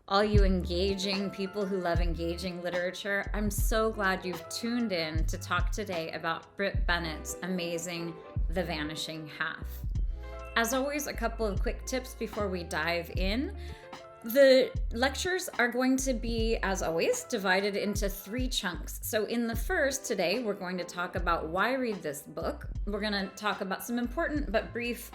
all you engaging people who love engaging literature. I'm so glad you've tuned in to talk today about Brit Bennett's amazing The Vanishing Half. As always, a couple of quick tips before we dive in. The lectures are going to be, as always, divided into 3 chunks. So in the first today, we're going to talk about why read this book. We're going to talk about some important but brief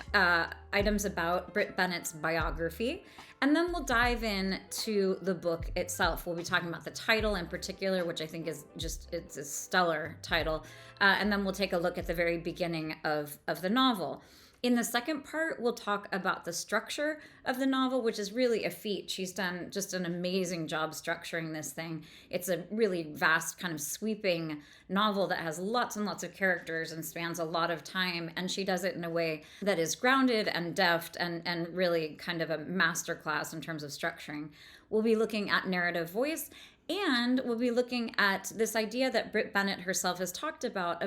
items about Brit Bennett's biography. And then we'll dive into the book itself. We'll be talking about the title in particular, which I think is it's a stellar title. And then we'll take a look at the very beginning of the novel. In the second part, we'll talk about the structure of the novel, which is really a feat. She's done just an amazing job structuring this thing. It's a really vast, kind of sweeping novel that has lots and lots of characters and spans a lot of time. And she does it in a way that is grounded and deft and really kind of a masterclass in terms of structuring. We'll be looking at narrative voice, and we'll be looking at this idea that Brit Bennett herself has talked about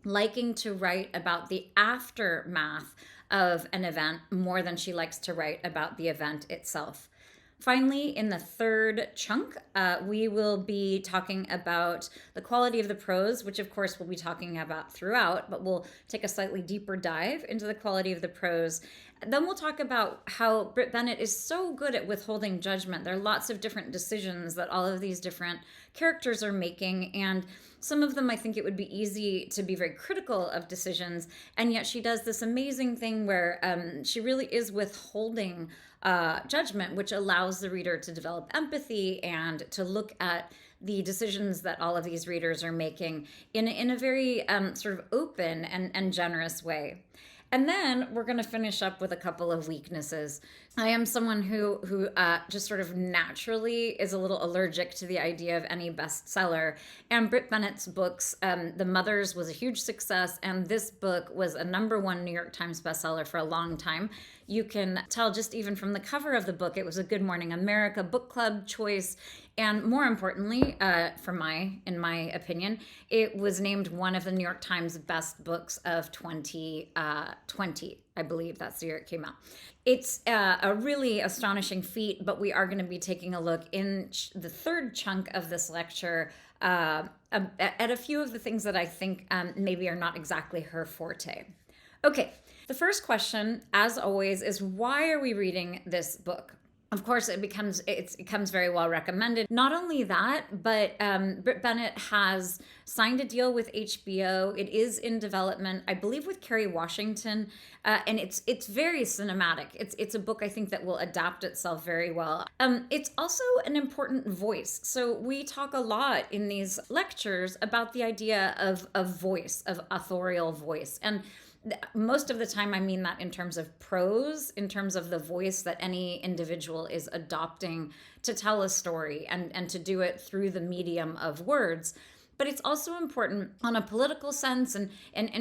liking to write about the aftermath of an event more than she likes to write about the event itself. Finally, in the third chunk, we will be talking about the quality of the prose, which of course we'll be talking about throughout, but we'll take a slightly deeper dive into the quality of the prose. Then we'll talk about how Brit Bennett is so good at withholding judgment. There are lots of different decisions that all of these different characters are making, and some of them I think it would be easy to be very critical of decisions, and yet she does this amazing thing where she really is withholding judgment, which allows the reader to develop empathy and to look at the decisions that all of these readers are making in a very sort of open and generous way. And then we're going to finish up with a couple of weaknesses. I am someone who just sort of naturally is a little allergic to the idea of any bestseller. And Brit Bennett's books, The Mothers was a huge success, and this book was a #1 New York Times bestseller for a long time. You can tell just even from the cover of the book, it was a Good Morning America book club choice. And more importantly, in my opinion, it was named one of the New York Times best books of 2020. I believe that's the year it came out. It's a really astonishing feat, but we are going to be taking a look in the third chunk of this lecture at a few of the things that I think maybe are not exactly her forte. Okay, the first question, as always, is why are we reading this book? Of course, it becomes very well recommended. Not only that, but Brit Bennett has signed a deal with HBO. It is in development, I believe, with Kerry Washington, and it's very cinematic. It's a book I think that will adapt itself very well. It's also an important voice. So we talk a lot in these lectures about the idea of voice, of authorial voice, and most of the time, I mean that in terms of prose, in terms of the voice that any individual is adopting to tell a story and to do it through the medium of words. But it's also important on a political sense and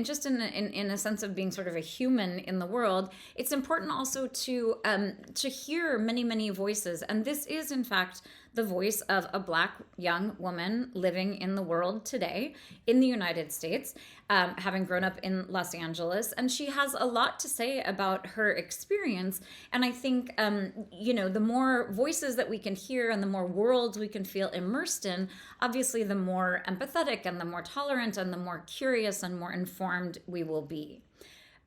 just in a sense of being sort of a human in the world. It's important also to hear many, many voices. And this is, in fact, the voice of a Black young woman living in the world today in the United States, having grown up in Los Angeles. And she has a lot to say about her experience. And I think, the more voices that we can hear and the more worlds we can feel immersed in, obviously the more empathetic and the more tolerant and the more curious and more informed we will be.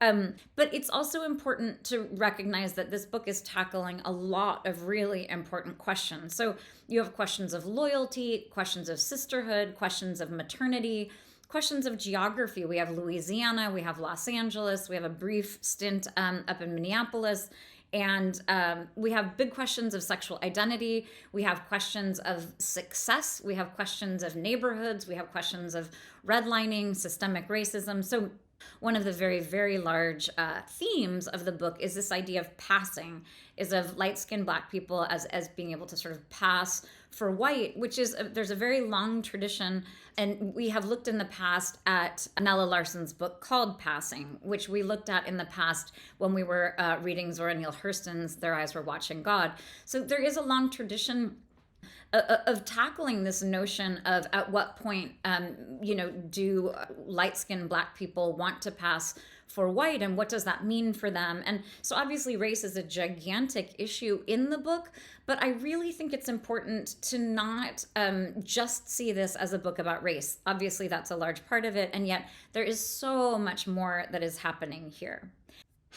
But it's also important to recognize that this book is tackling a lot of really important questions. So you have questions of loyalty, questions of sisterhood, questions of maternity, questions of geography. We have Louisiana, we have Los Angeles, we have a brief stint up in Minneapolis. And we have big questions of sexual identity. We have questions of success. We have questions of neighborhoods. We have questions of redlining, systemic racism. So one of the very, very large themes of the book is this idea of passing, is of light-skinned Black people as being able to sort of pass for white, which is, there's a very long tradition. And we have looked in the past at Nella Larson's book called Passing, which we looked at in the past when we were reading Zora Neale Hurston's Their Eyes Were Watching God. So there is a long tradition of tackling this notion of at what point, do light-skinned Black people want to pass for white, and what does that mean for them? And so obviously race is a gigantic issue in the book, but I really think it's important to not just see this as a book about race. Obviously that's a large part of it, and yet there is so much more that is happening here.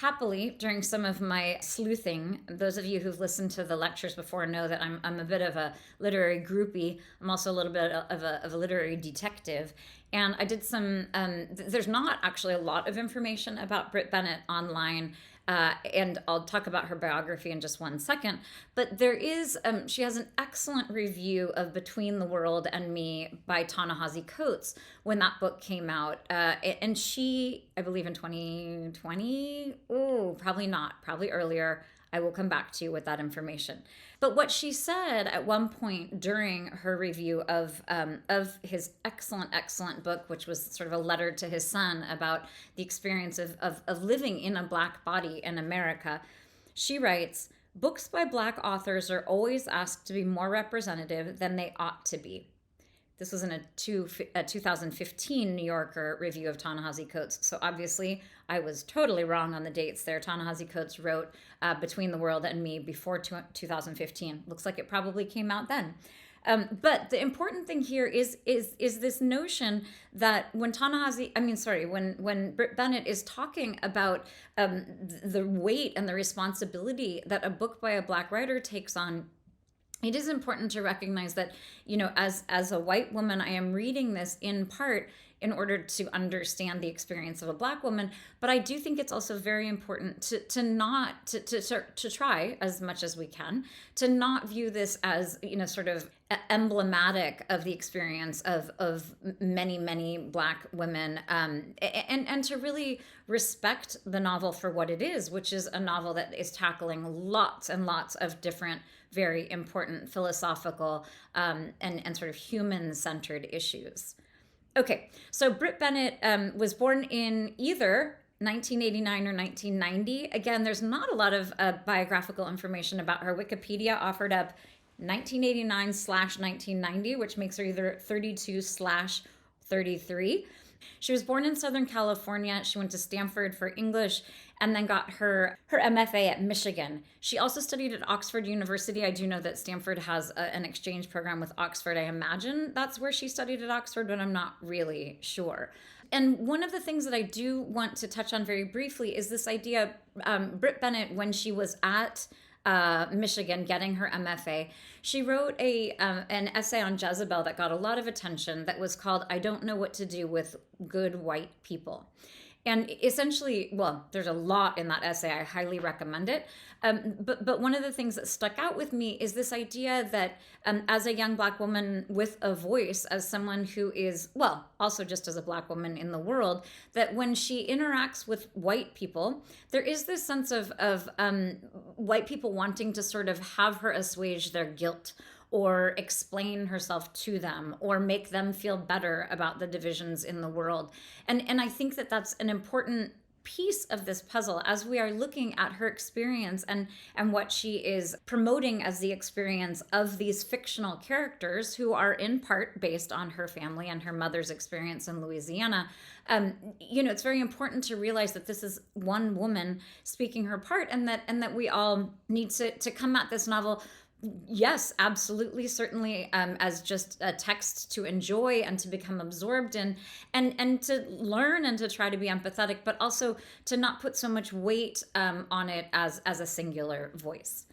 Happily, during some of my sleuthing, those of you who've listened to the lectures before know that I'm a bit of a literary groupie. I'm also a little bit of a literary detective. And I did some, there's not actually a lot of information about Brit Bennett online. And I'll talk about her biography in just one second. But there is, she has an excellent review of Between the World and Me by Ta-Nehisi Coates when that book came out. And she, I believe in 2020, probably not, probably earlier. I will come back to you with that information. But what she said at one point during her review of his excellent book, which was sort of a letter to his son about the experience of living in a Black body in America, she writes, "Books by Black authors are always asked to be more representative than they ought to be." This was in a 2015 New Yorker review of Ta-Nehisi Coates. So obviously I was totally wrong on the dates there. Ta-Nehisi Coates wrote Between the World and Me before 2015. Looks like it probably came out then. But the important thing here is this notion that when when Brit Bennett is talking about the weight and the responsibility that a book by a Black writer takes on, it is important to recognize that, as a white woman, I am reading this in part in order to understand the experience of a Black woman. But I do think it's also very important to try as much as we can to not view this as, sort of emblematic of the experience of many Black women, and to really respect the novel for what it is, which is a novel that is tackling lots and lots of different very important philosophical and sort of human-centered issues. Okay, so Brit Bennett was born in either 1989 or 1990. Again, there's not a lot of biographical information about her. Wikipedia offered up 1989/1990, which makes her either 32/33. She was born in Southern California. She went to Stanford for English and then got her MFA at Michigan. She also studied at Oxford University. I do know that Stanford has an exchange program with Oxford. I imagine that's where she studied at Oxford, but I'm not really sure. And one of the things that I do want to touch on very briefly is this idea, Brit Bennett, when she was at Michigan getting her MFA, she wrote an essay on Jezebel that got a lot of attention that was called "I Don't Know What to Do with Good White People." And essentially, well, there's a lot in that essay. I highly recommend it. But one of the things that stuck out with me is this idea that as a young Black woman with a voice, as someone who is, well, also just as a Black woman in the world, that when she interacts with white people, there is this sense of white people wanting to sort of have her assuage their guilt or explain herself to them or make them feel better about the divisions in the world. And I think that that's an important piece of this puzzle as we are looking at her experience and what she is promoting as the experience of these fictional characters who are in part based on her family and her mother's experience in Louisiana. It's very important to realize that this is one woman speaking her part, and that we all need to come at this novel, yes, absolutely, certainly, as just a text to enjoy and to become absorbed in, and to learn and to try to be empathetic, but also to not put so much weight on it as a singular voice.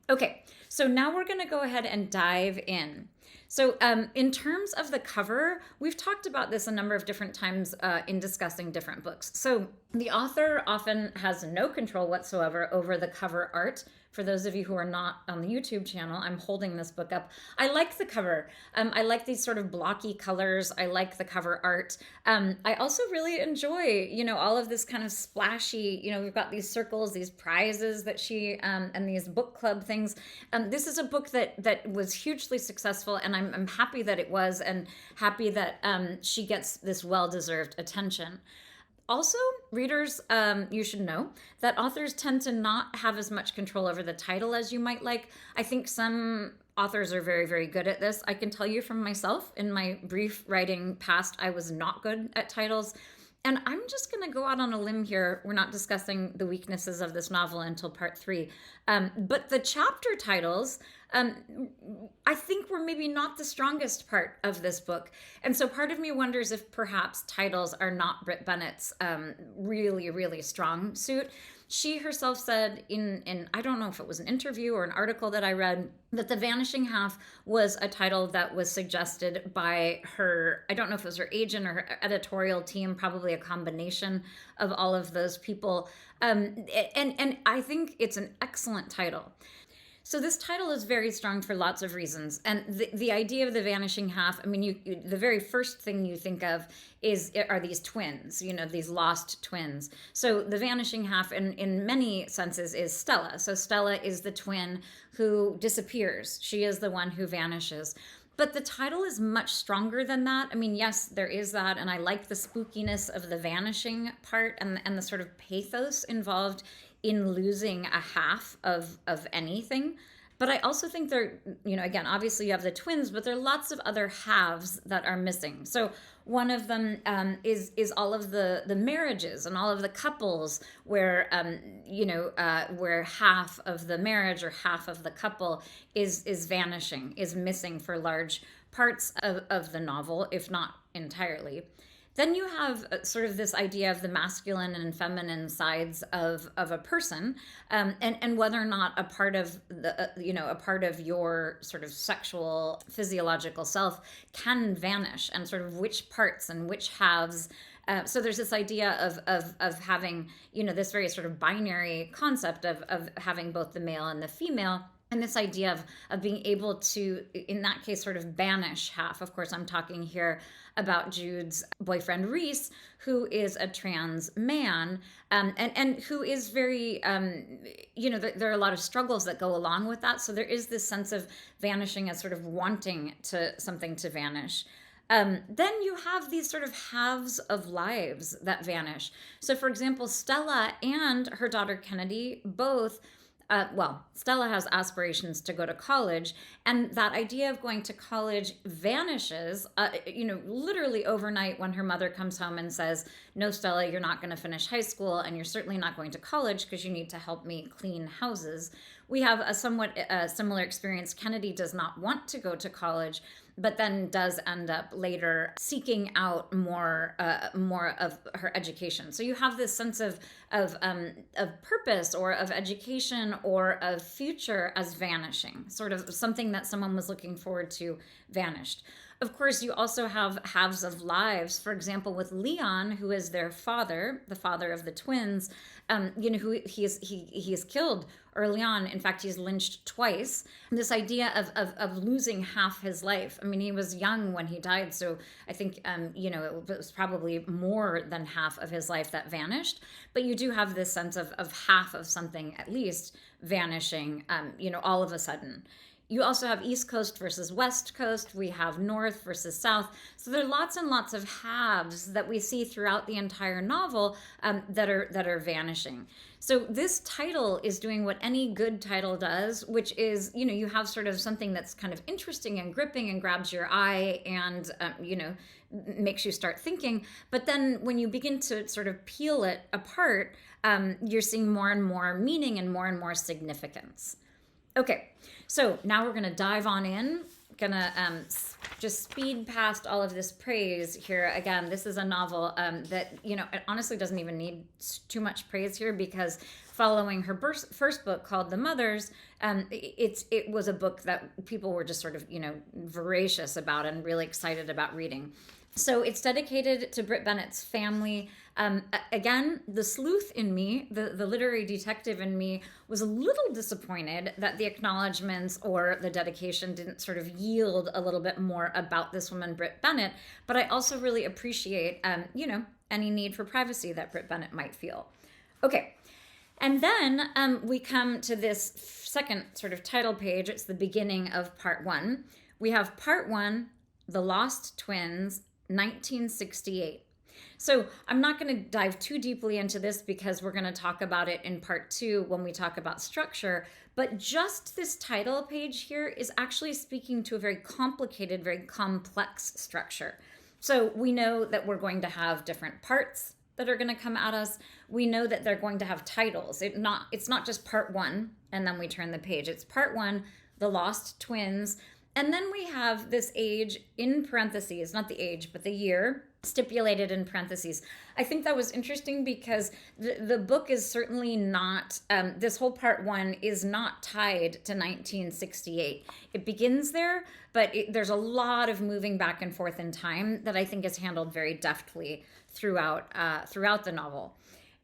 Okay, so now we're going to go ahead and dive in. So in terms of the cover, we've talked about this a number of different times in discussing different books. So the author often has no control whatsoever over the cover art. For those of you who are not on the YouTube channel, I'm holding this book up. I like the cover. I like these sort of blocky colors. I like the cover art. I also really enjoy, all of this kind of splashy, we've got these circles, these prizes that she, and these book club things. This is a book that was hugely successful, and I'm happy that it was, and happy that she gets this well-deserved attention. Also, readers, you should know that authors tend to not have as much control over the title as you might like. I think some authors are very, very good at this. I can tell you from myself, in my brief writing past, I was not good at titles. And I'm just going to go out on a limb here. We're not discussing the weaknesses of this novel until part 3. But the chapter titles, I think, were maybe not the strongest part of this book. And so part of me wonders if perhaps titles are not Brit Bennett's really, really strong suit. She herself said in, I don't know if it was an interview or an article that I read, that The Vanishing Half was a title that was suggested by her, I don't know if it was her agent or her editorial team, probably a combination of all of those people. And I think it's an excellent title. So this title is very strong for lots of reasons. And the idea of the vanishing half, I mean, the very first thing you think of are these twins, these lost twins. So the vanishing half in many senses is Stella. So Stella is the twin who disappears. She is the one who vanishes. But the title is much stronger than that. I mean, yes, there is that. And I like the spookiness of the vanishing part and the sort of pathos involved in losing a half of anything. But I also think there, again, obviously you have the twins, but there are lots of other halves that are missing. So one of them is all of the marriages and all of the couples where, where half of the marriage or half of the couple is vanishing, is missing for large parts of the novel, if not entirely. Then you have sort of this idea of the masculine and feminine sides of a person, and whether or not a part of a part of your sort of sexual physiological self can vanish, and sort of which parts and which halves. So there's this idea of having this very sort of binary concept of having both the male and the female. And this idea of being able to, in that case, sort of banish half. Of course, I'm talking here about Jude's boyfriend, Reese, who is a trans man, and who is very, there are a lot of struggles that go along with that. So there is this sense of vanishing as sort of wanting something to vanish. Then you have these sort of halves of lives that vanish. So, for example, Stella and her daughter Kennedy both Stella has aspirations to go to college, and that idea of going to college vanishes, literally overnight when her mother comes home and says, "No, Stella, you're not going to finish high school, and you're certainly not going to college because you need to help me clean houses." We have a somewhat similar experience. Kennedy does not want to go to college, but then does end up later seeking out more of her education. So you have this sense of purpose or of education or of future as vanishing, sort of something that someone was looking forward to vanished. Of course, you also have halves of lives. For example, with Leon, who is their father, the father of the twins, who he is killed early on. In fact, he's lynched twice. This idea of losing half his life. I mean, he was young when he died, so I think it was probably more than half of his life that vanished. But you do have this sense of half of something at least vanishing, all of a sudden. You also have East Coast versus West Coast. We have North versus South. So there are lots and lots of halves that we see throughout the entire novel that are vanishing. So this title is doing what any good title does, which is, you have sort of something that's kind of interesting and gripping and grabs your eye and, makes you start thinking. But then when you begin to sort of peel it apart, you're seeing more and more meaning and more significance. Okay, so now we're going to dive on in. Gonna just speed past all of this praise here. Again, this is a novel that, it honestly doesn't even need too much praise here, because following her first book called The Mothers, it was a book that people were just sort of, voracious about and really excited about reading. So it's dedicated to Brit Bennett's family. Again, the sleuth in me, the literary detective in me, was a little disappointed that the acknowledgments or the dedication didn't sort of yield a little bit more about this woman, Brit Bennett. But I also really appreciate, any need for privacy that Brit Bennett might feel. Okay. And then we come to this second sort of title page. It's the beginning of part 1. We have part 1, The Lost Twins, 1968. So I'm not going to dive too deeply into this because we're going to talk about it in part 2 when we talk about structure. But just this title page here is actually speaking to a very complicated, very complex structure. So we know that we're going to have different parts that are going to come at us. We know that they're going to have titles. It's not just part one and then we turn the page. It's part one, the lost twins. And then we have this age in parentheses, not the age, but the year stipulated in parentheses. I think that was interesting because the book is certainly not, this whole part one is not tied to 1968. It begins there, but there's a lot of moving back and forth in time that I think is handled very deftly throughout the novel.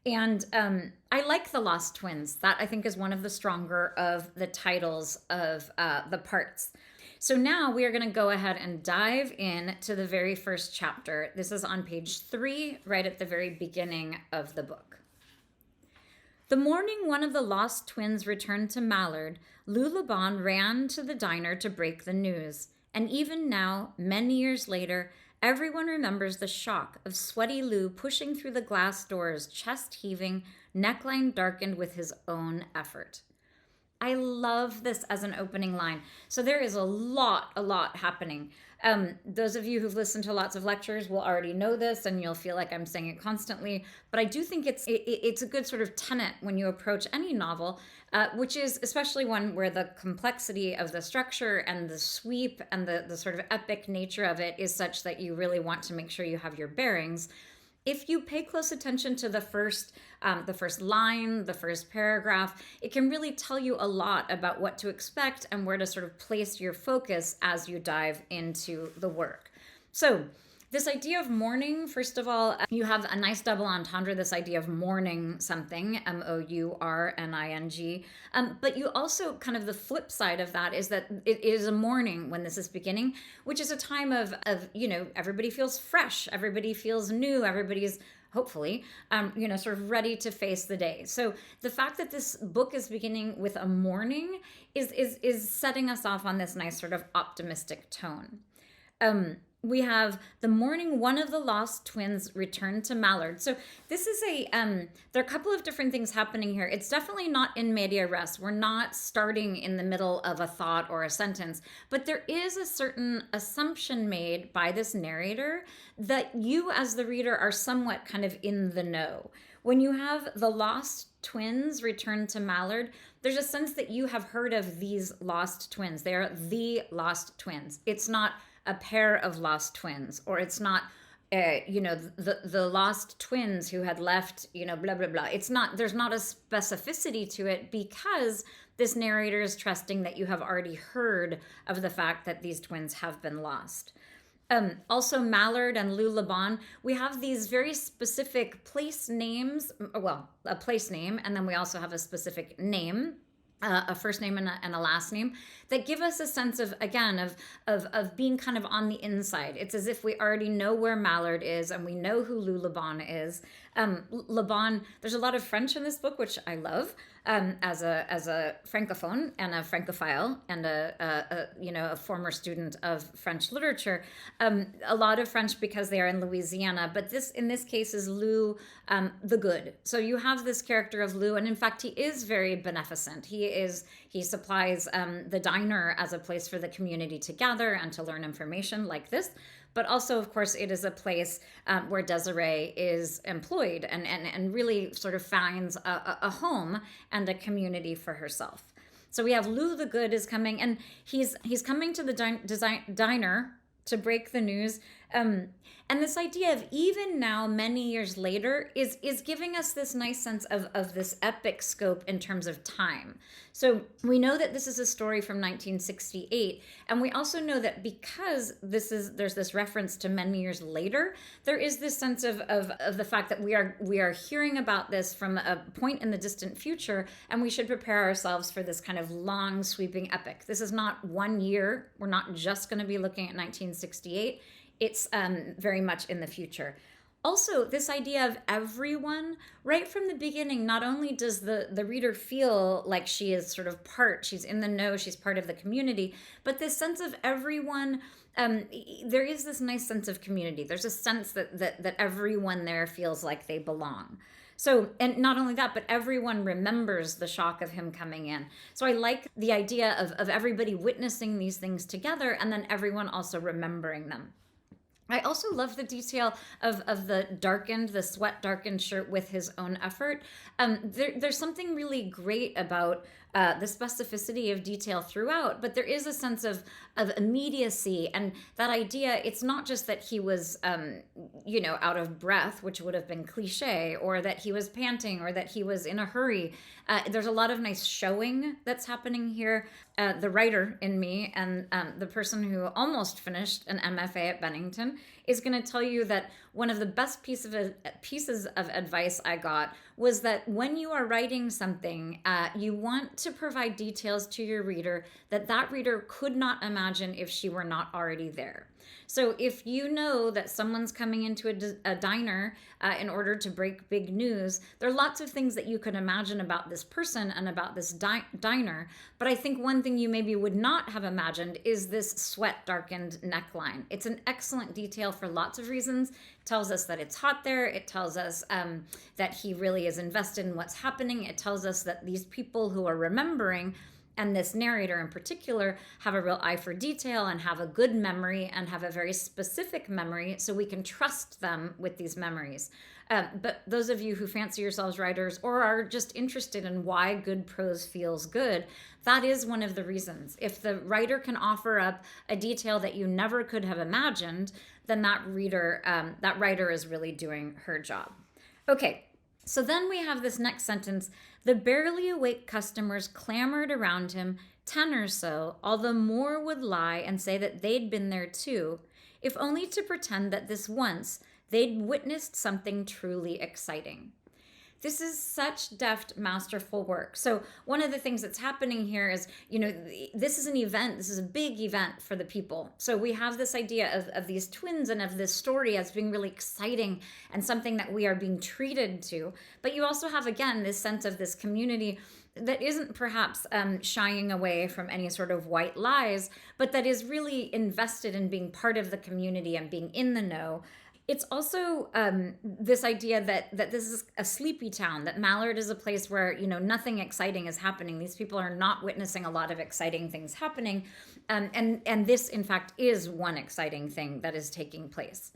And I like The Lost Twins. That I think is one of the stronger of the titles of the parts. So now we are going to go ahead and dive in to the very first chapter. This is on page 3, right at the very beginning of the book. The morning one of the lost twins returned to Mallard, Lou Laban ran to the diner to break the news. And even now, many years later, everyone remembers the shock of sweaty Lou pushing through the glass doors, chest heaving, neckline darkened with his own effort. I love this as an opening line. So there is a lot happening. Those of you who've listened to lots of lectures will already know this, and you'll feel like I'm saying it constantly. But I do think it's a good sort of tenet when you approach any novel, which is especially one where the complexity of the structure and the sweep and the sort of epic nature of it is such that you really want to make sure you have your bearings. If you pay close attention to the first line, the first paragraph, it can really tell you a lot about what to expect and where to sort of place your focus as you dive into the work. So this idea of mourning, first of all, you have a nice double entendre, this idea of mourning something, mourning. But you also kind of the flip side of that is that it is a morning when this is beginning, which is a time of everybody feels fresh, everybody feels new, everybody's hopefully, sort of ready to face the day. So the fact that this book is beginning with a morning is setting us off on this nice sort of optimistic tone. We have the morning one of the lost twins returned to Mallard. So this is there are a couple of different things happening here. It's definitely not in media res. We're not starting in the middle of a thought or a sentence, but there is a certain assumption made by this narrator that you as the reader are somewhat kind of in the know. When you have the lost twins return to Mallard, there's a sense that you have heard of these lost twins. They are the lost twins. It's not a pair of lost twins, or it's not, the lost twins who had left, blah, blah, blah. There's not a specificity to it because this narrator is trusting that you have already heard of the fact that these twins have been lost. Also, Mallard and Lou Laban, we have these very specific place names, a place name, and then we also have a specific name, a first name and a last name that give us a sense of, again, of being kind of on the inside. It's as if we already know where Mallard is and we know who Lou Laban is. Laban, there's a lot of French in this book, which I love, as a francophone and a francophile and a former student of French literature. A lot of French because they are in Louisiana, but in this case is Lou the Good. So you have this character of Lou, and in fact he is very beneficent. He supplies the diner as a place for the community to gather and to learn information like this. But also, of course, it is a place where Desiree is employed and really sort of finds a home and a community for herself. So we have Lou the Good is coming, and he's coming to the diner to break the news. And this idea of even now, many years later, is giving us this nice sense of this epic scope in terms of time. So we know that this is a story from 1968, and we also know that because there's this reference to many years later, there is this sense of the fact that we are hearing about this from a point in the distant future, and we should prepare ourselves for this kind of long sweeping epic. This is not 1 year. We're not just going to be looking at 1968. It's very much in the future. Also, this idea of everyone, right from the beginning, not only does the reader feel like she is sort of she's in the know, she's part of the community, but this sense of everyone, there is this nice sense of community. There's a sense that everyone there feels like they belong. So, and not only that, but everyone remembers the shock of him coming in. So I like the idea of everybody witnessing these things together and then everyone also remembering them. I also love the detail of the sweat darkened shirt with his own effort. There's something really great about the specificity of detail throughout, but there is a sense of immediacy and that idea. It's not just that he was, out of breath, which would have been cliche, or that he was panting, or that he was in a hurry. There's a lot of nice showing that's happening here. The writer in me and the person who almost finished an MFA at Bennington is going to tell you that one of the best pieces of advice I got was that when you are writing something, you want to provide details to your reader that reader could not imagine if she were not already there. So if you know that someone's coming into a diner in order to break big news, there are lots of things that you could imagine about this person and about this diner. But I think one thing you maybe would not have imagined is this sweat-darkened neckline. It's an excellent detail for lots of reasons. It tells us that it's hot there. It tells us that he really is invested in what's happening. It tells us that these people who are remembering, and this narrator in particular, have a real eye for detail and have a good memory and have a very specific memory, so we can trust them with these memories. But those of you who fancy yourselves writers or are just interested in why good prose feels good, that is one of the reasons. If the writer can offer up a detail that you never could have imagined, then that writer is really doing her job. Okay, so then we have this next sentence. The barely awake customers clamored around him, 10 or so, although more would lie and say that they'd been there too, if only to pretend that this once they'd witnessed something truly exciting. This is such deft, masterful work. So one of the things that's happening here is, this is an event. This is a big event for the people. So we have this idea of these twins and of this story as being really exciting and something that we are being treated to. But you also have, again, this sense of this community that isn't perhaps shying away from any sort of white lies, but that is really invested in being part of the community and being in the know. It's also this idea that this is a sleepy town, that Mallard is a place where, nothing exciting is happening. These people are not witnessing a lot of exciting things happening. And this, in fact, is one exciting thing that is taking place.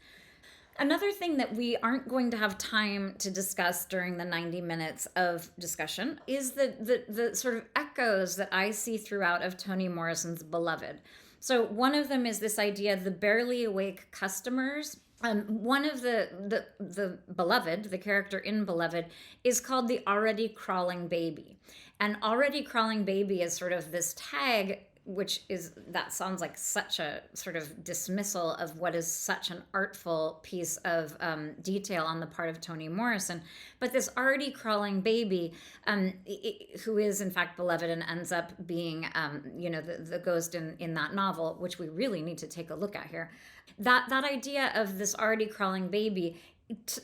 Another thing that we aren't going to have time to discuss during the 90 minutes of discussion is the sort of echoes that I see throughout of Toni Morrison's Beloved. So one of them is this idea of the barely awake customers. One of the Beloved, the character in Beloved, is called the already crawling baby. And already crawling baby is sort of this tag, that sounds like such a sort of dismissal of what is such an artful piece of detail on the part of Toni Morrison. But this already crawling baby, who is in fact Beloved and ends up being, the ghost in that novel, which we really need to take a look at here. That idea of this already crawling baby,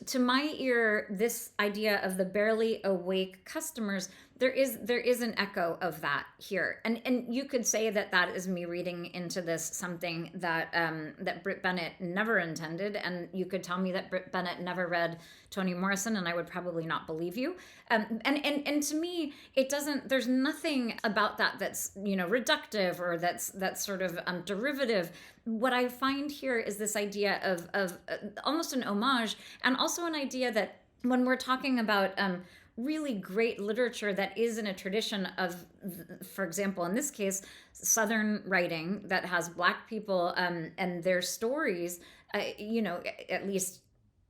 to my ear, this idea of the barely awake customers, there is an echo of that here, and you could say that is me reading into this something that Brit Bennett never intended, and you could tell me that Brit Bennett never read Toni Morrison, and I would probably not believe you. And to me, it doesn't. There's nothing about that that's reductive or that's sort of derivative. What I find here is this idea of almost an homage, and also an idea that when we're talking about really great literature that is in a tradition of, for example, in this case, Southern writing that has Black people and their stories, at least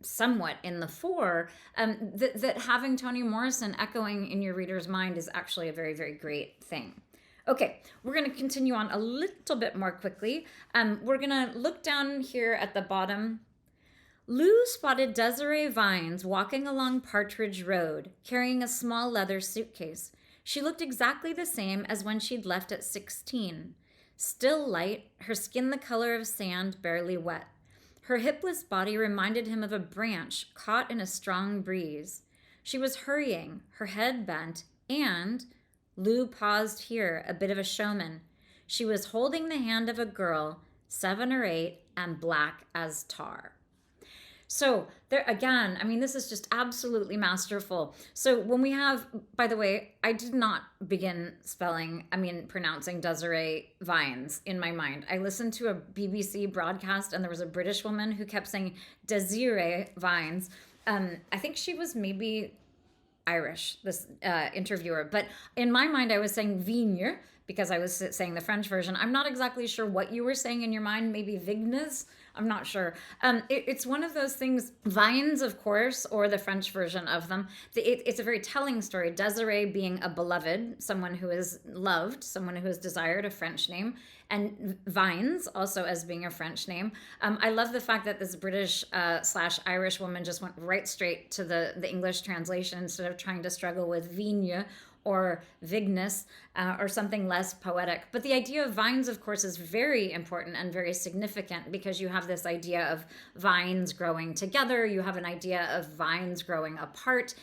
somewhat in the fore, that having Toni Morrison echoing in your reader's mind is actually a very, very great thing. Okay, we're going to continue on a little bit more quickly. We're going to look down here at the bottom. Lou spotted Desiree Vines walking along Partridge Road, carrying a small leather suitcase. She looked exactly the same as when she'd left at 16. Still light, her skin the color of sand, barely wet. Her hipless body reminded him of a branch caught in a strong breeze. She was hurrying, her head bent, and Lou paused here, a bit of a showman. She was holding the hand of a girl, 7 or 8, and black as tar. So there again, I mean, this is just absolutely masterful. So when we have, by the way, I did not begin pronouncing Desiree Vines in my mind. I listened to a BBC broadcast and there was a British woman who kept saying Desiree Vines. I think she was maybe Irish, this interviewer. But in my mind, I was saying Vigne because I was saying the French version. I'm not exactly sure what you were saying in your mind. Maybe Vignes. I'm not sure. It's one of those things, vines, of course, or the French version of them. It's a very telling story. Desiree being a beloved, someone who is loved, someone who is desired, a French name, and vines also as being a French name. I love the fact that this British / Irish woman just went right straight to the English translation instead of trying to struggle with vigne or Vignes, or something less poetic. But the idea of vines, of course, is very important and very significant because you have this idea of vines growing together. You have an idea of vines growing apart,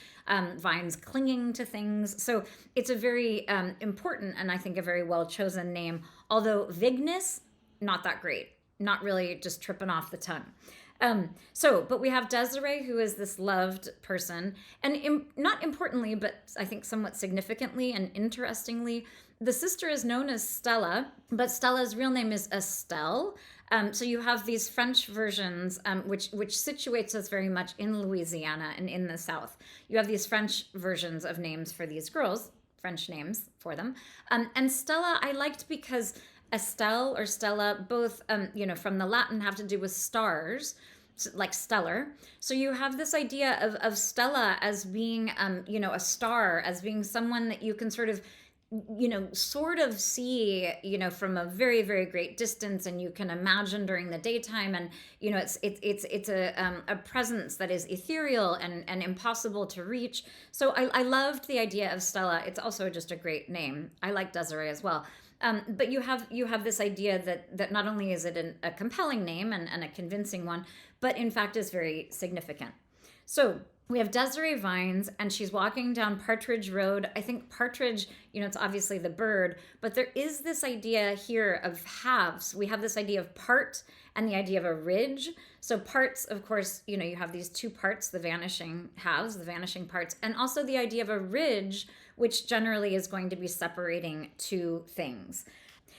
vines clinging to things. So it's a very important and I think a very well chosen name. Although Vignes, not that great. Not really, just tripping off the tongue. But we have Desiree, who is this loved person, and not importantly, but I think somewhat significantly and interestingly, the sister is known as Stella, but Stella's real name is Estelle. So you have these French versions, which situates us very much in Louisiana and in the South. You have these French versions of names for these girls, French names for them, and Stella I liked because Estelle or Stella, both, from the Latin, have to do with stars, like stellar. So you have this idea of Stella as being, a star, as being someone that you can sort of see, from a very, very great distance, and you can imagine during the daytime, and it's a presence that is ethereal and impossible to reach. So I loved the idea of Stella. It's also just a great name. I like Desiree as well. But you have this idea that not only is it a compelling name and a convincing one, but in fact is very significant. So we have Desiree Vines, and she's walking down Partridge Road. I think partridge, it's obviously the bird, but there is this idea here of halves. We have this idea of part and the idea of a ridge. So parts, of course, you have these two parts, the vanishing halves, the vanishing parts, and also the idea of a ridge, which generally is going to be separating two things.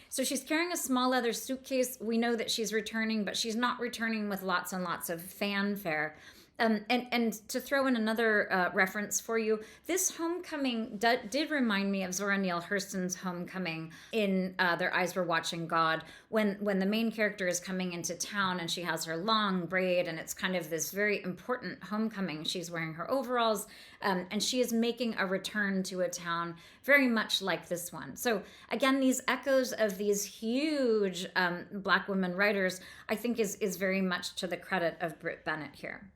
So she's carrying a small leather suitcase. We know that she's returning, but she's not returning with lots and lots of fanfare. And to throw in another reference for you, this homecoming did remind me of Zora Neale Hurston's homecoming in Their Eyes Were Watching God, when the main character is coming into town and she has her long braid, and it's kind of this very important homecoming. She's wearing her overalls, and she is making a return to a town very much like this one. So again, these echoes of these huge Black women writers, I think is very much to the credit of Brit Bennett here.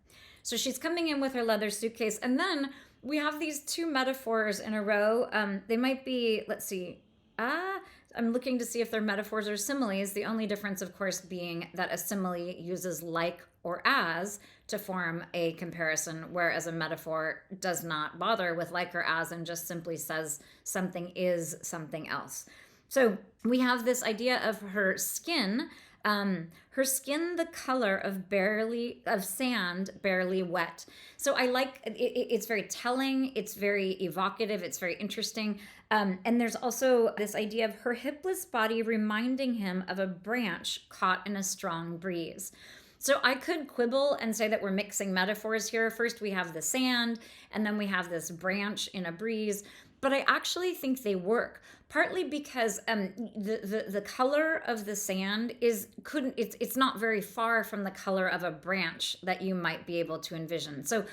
So she's coming in with her leather suitcase, and then we have these two metaphors in a row. They might be, let's see, I'm looking to see if they're metaphors or similes. The only difference, of course, being that a simile uses like or as to form a comparison, whereas a metaphor does not bother with like or as and just simply says something is something else. So we have this idea of her skin. Her skin, the color of sand, barely wet. So I like it. It's very telling. It's very evocative. It's very interesting. And there's also this idea of her hipless body reminding him of a branch caught in a strong breeze. So I could quibble and say that we're mixing metaphors here. First we have the sand, and then we have this branch in a breeze. But I actually think they work, partly because the color of the sand it's not very far from the color of a branch that you might be able to envision. So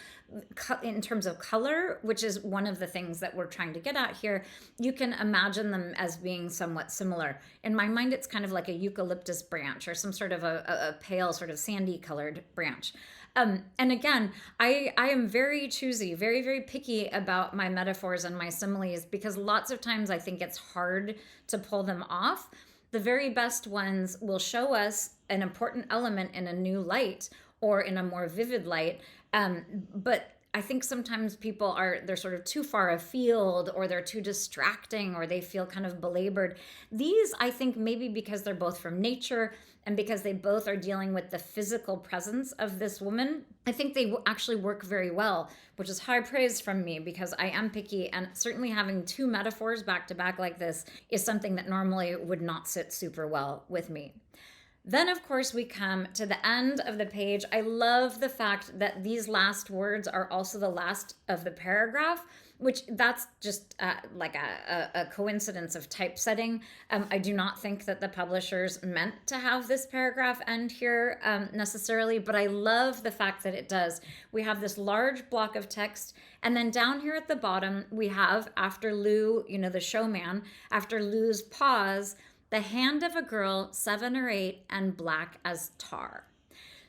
in terms of color, which is one of the things that we're trying to get at here, you can imagine them as being somewhat similar. In my mind, it's kind of like a eucalyptus branch or some sort of a pale sort of sandy colored branch. And again, I am very choosy, very, very picky about my metaphors and my similes, because lots of times I think it's hard to pull them off. The very best ones will show us an important element in a new light or in a more vivid light. But I think sometimes they're sort of too far afield, or they're too distracting, or they feel kind of belabored. These, I think, maybe because they're both from nature, and because they both are dealing with the physical presence of this woman, I think they actually work very well, which is high praise from me because I am picky, and certainly having two metaphors back to back like this is something that normally would not sit super well with me. Then, of course, we come to the end of the page. I love the fact that these last words are also the last of the paragraph, which that's just like a coincidence of typesetting. I do not think that the publishers meant to have this paragraph end here necessarily, but I love the fact that it does. We have this large block of text, and then down here at the bottom, we have, after Lou, the showman, after Lou's pause, the hand of a girl, 7 or 8, and black as tar.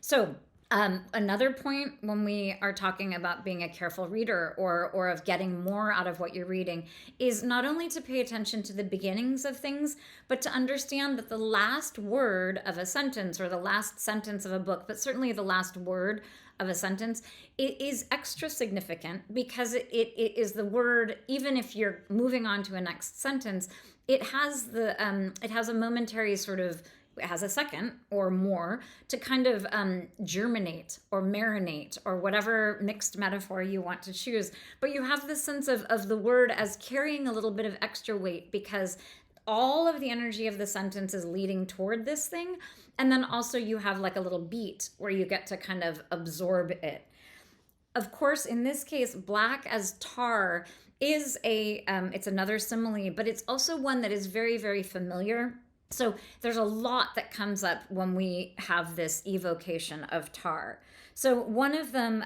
So another point when we are talking about being a careful reader or of getting more out of what you're reading is not only to pay attention to the beginnings of things, but to understand that the last word of a sentence or the last sentence of a book, but certainly the last word of a sentence, it is extra significant because it is the word, even if you're moving on to a next sentence, it has a momentary sort of, it has a second or more to kind of germinate or marinate or whatever mixed metaphor you want to choose. But you have this sense of the word as carrying a little bit of extra weight because all of the energy of the sentence is leading toward this thing. And then also you have like a little beat where you get to kind of absorb it. Of course, in this case, black as tar is it's another simile, but it's also one that is very, very familiar. So there's a lot that comes up when we have this evocation of tar. So one of them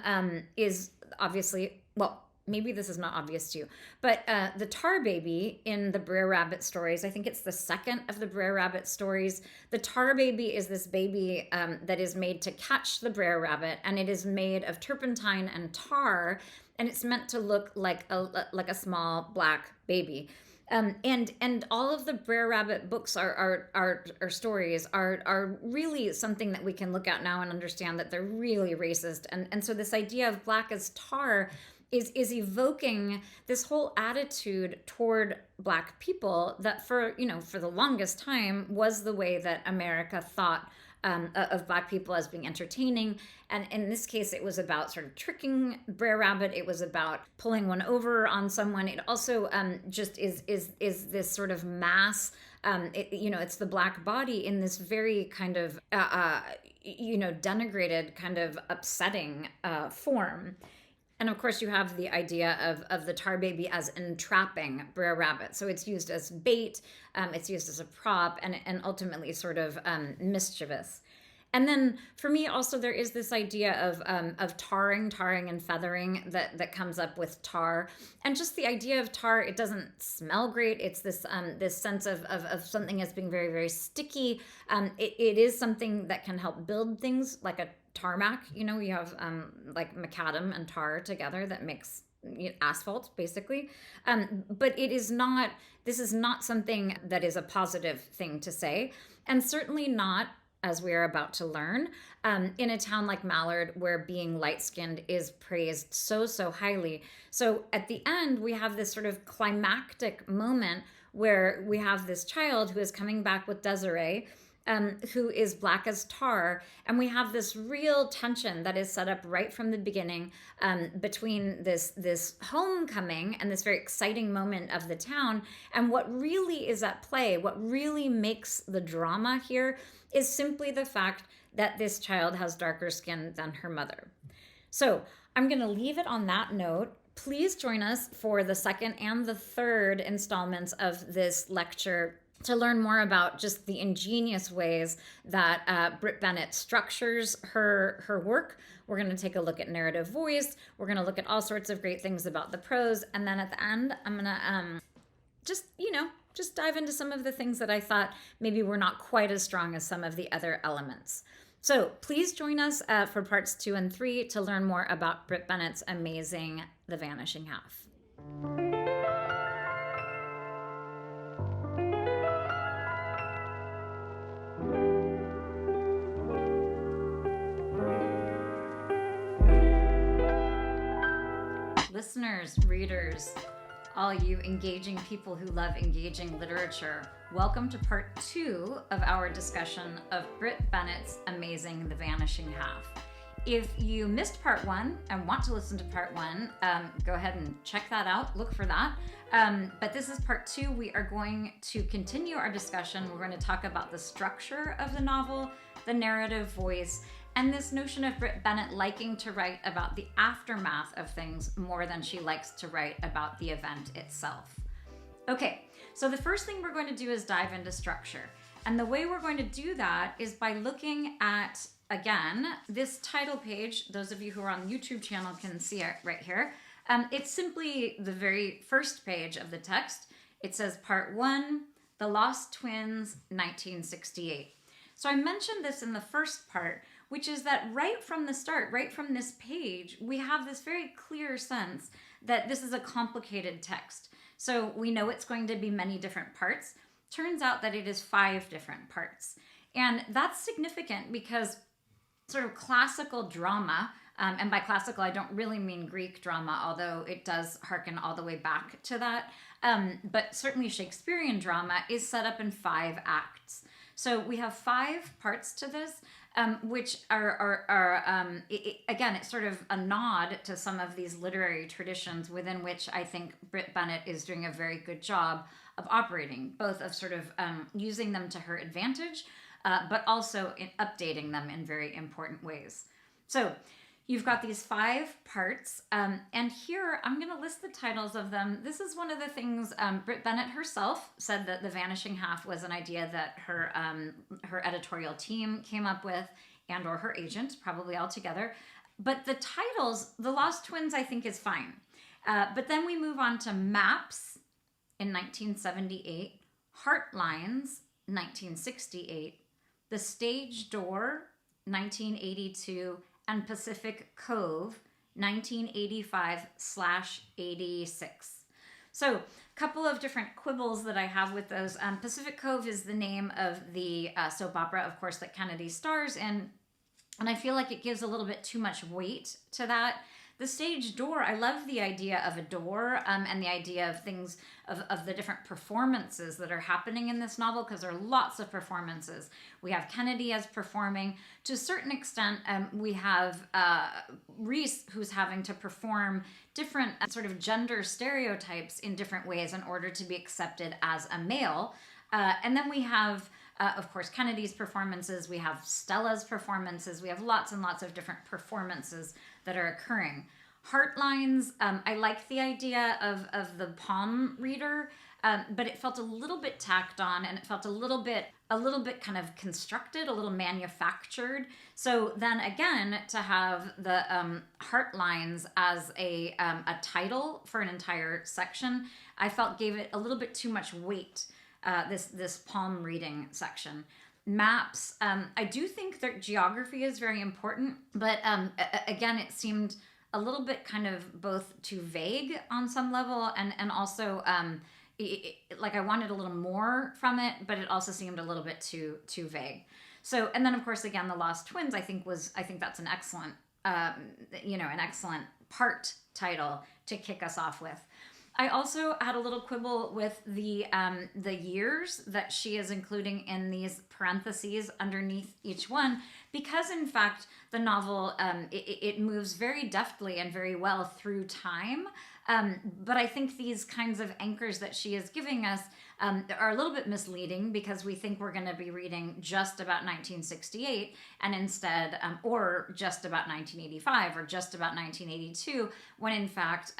is obviously, well, maybe this is not obvious to you, but the tar baby in the Brer Rabbit stories, I think it's the second of the Brer Rabbit stories. The tar baby is this baby that is made to catch the Brer Rabbit, and it is made of turpentine and tar, and it's meant to look like a small black baby. And all of the Brer Rabbit books are stories are really something that we can look at now and understand that they're really racist. And so this idea of black as tar is evoking this whole attitude toward black people that for the longest time was the way that America thought of black people as being entertaining. And in this case, it was about sort of tricking Brer Rabbit. It was about pulling one over on someone. It also just is this sort of mass, it's the black body in this very kind of, denigrated, kind of upsetting form. And of course, you have the idea of the tar baby as entrapping Brer Rabbit. So it's used as bait, it's used as a prop, and ultimately sort of mischievous. And then for me also, there is this idea of tarring and feathering that comes up with tar. And just the idea of tar, it doesn't smell great. It's this sense of something as being very, very sticky. It is something that can help build things like a tarmac. You have like macadam and tar together that makes asphalt basically. But this is not something that is a positive thing to say, and certainly not, as we are about to learn, in a town like Mallard where being light-skinned is praised so highly. So at the end, we have this sort of climactic moment where we have this child who is coming back with Desiree, who is black as tar. And we have this real tension that is set up right from the beginning between this homecoming and this very exciting moment of the town. And what really is at play, what really makes the drama here is simply the fact that this child has darker skin than her mother. So I'm going to leave it on that note. Please join us for the second and the third installments of this lecture to learn more about just the ingenious ways that Brit Bennett structures her work. We're going to take a look at narrative voice. We're going to look at all sorts of great things about the prose. And then at the end, I'm going to just dive into some of the things that I thought maybe were not quite as strong as some of the other elements. So please join us for parts 2 and 3 to learn more about Brit Bennett's amazing The Vanishing Half. Listeners, readers, all you engaging people who love engaging literature. Welcome to part 2 of our discussion of Brit Bennett's amazing The Vanishing Half. If you missed part 1 and want to listen to part 1, go ahead and check that out, look for that. But this is part 2. We are going to continue our discussion. We're going to talk about the structure of the novel, the narrative voice, and this notion of Brit Bennett liking to write about the aftermath of things more than she likes to write about the event itself. Okay, so the first thing we're going to do is dive into structure. And the way we're going to do that is by looking at, again, this title page. Those of you who are on the YouTube channel can see it right here. It's simply the very first page of the text. It says Part 1, The Lost Twins, 1968. So I mentioned this in the first part, which is that right from the start, right from this page, we have this very clear sense that this is a complicated text. So we know it's going to be many different parts. Turns out that it is 5 different parts. And that's significant because sort of classical drama, and by classical I don't really mean Greek drama, although it does harken all the way back to that, but certainly Shakespearean drama is set up in 5 acts. So we have 5 parts to this, which again, it's sort of a nod to some of these literary traditions within which I think Brit Bennett is doing a very good job of operating, both of sort of using them to her advantage, but also in updating them in very important ways. So you've got these 5 parts, and here I'm going to list the titles of them. This is one of the things Brit Bennett herself said that The Vanishing Half was an idea that her editorial team came up with, and or her agent, probably all together. But the titles, The Lost Twins, I think is fine. But then we move on to Maps in 1978, Heartlines, 1968, The Stage Door, 1982, and Pacific Cove, 1985/86. So a couple of different quibbles that I have with those. Pacific Cove is the name of the soap opera, of course, that Kennedy stars in. And I feel like it gives a little bit too much weight to that. The Stage Door, I love the idea of a door and the idea of things, of the different performances that are happening in this novel, because there are lots of performances. We have Kennedy as performing. To a certain extent, we have Reese, who's having to perform different sort of gender stereotypes in different ways in order to be accepted as a male. And then we have, of course, Kennedy's performances. We have Stella's performances. We have lots and lots of different performances that are occurring. Heartlines, I like the idea of the palm reader, but it felt a little bit tacked on, and it felt a little bit kind of constructed, a little manufactured. So then again, to have the Heartlines as a title for an entire section, I felt gave it a little bit too much weight. This palm reading section. Maps, I do think that geography is very important, but again, it seemed a little bit kind of both too vague on some level, and also like I wanted a little more from it, but it also seemed a little bit too vague. So, and then of course, again, The Lost Twins, I think that's an excellent, an excellent part title to kick us off with. I also had a little quibble with the years that she is including in these parentheses underneath each one, because in fact the novel it moves very deftly and very well through time. But I think these kinds of anchors that she is giving us are a little bit misleading, because we think we're going to be reading just about 1968 and instead, or just about 1985 or just about 1982, when in fact,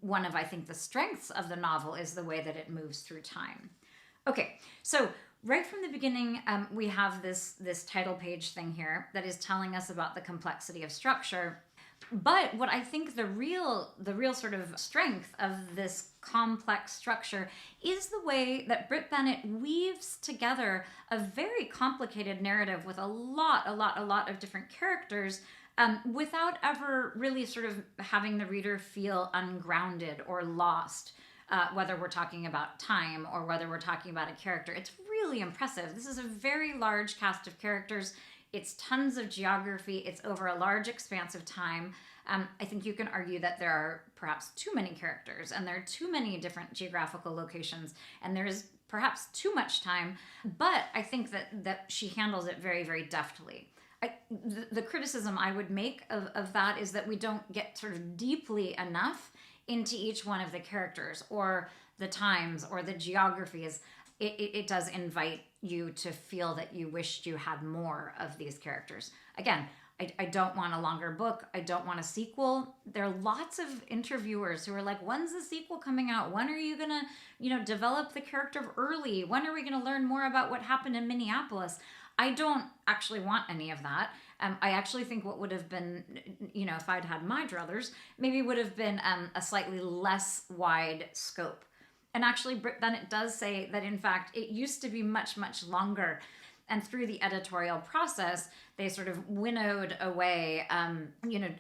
one of, I think, the strengths of the novel is the way that it moves through time. Okay, so right from the beginning, we have this title page thing here that is telling us about the complexity of structure. But what I think the real sort of strength of this complex structure is the way that Brit Bennett weaves together a very complicated narrative with a lot of different characters, without ever really sort of having the reader feel ungrounded or lost, whether we're talking about time or whether we're talking about a character. It's really impressive. This is a very large cast of characters. It's tons of geography. It's over a large expanse of time. I think you can argue that there are perhaps too many characters and there are too many different geographical locations and there's perhaps too much time, but I think that she handles it very, very deftly. The criticism I would make of that is that we don't get sort of deeply enough into each one of the characters or the times or the geographies. It does invite you to feel that you wished you had more of these characters. Again, I don't want a longer book. I don't want a sequel. There are lots of interviewers who are like, when's the sequel coming out? When are you going to, develop the character early? When are we going to learn more about what happened in Minneapolis? I don't actually want any of that. I actually think what would have been, if I'd had my druthers, maybe would have been a slightly less wide scope. And actually, Brit Bennett does say that, in fact, it used to be much, much longer. And through the editorial process, they sort of winnowed away,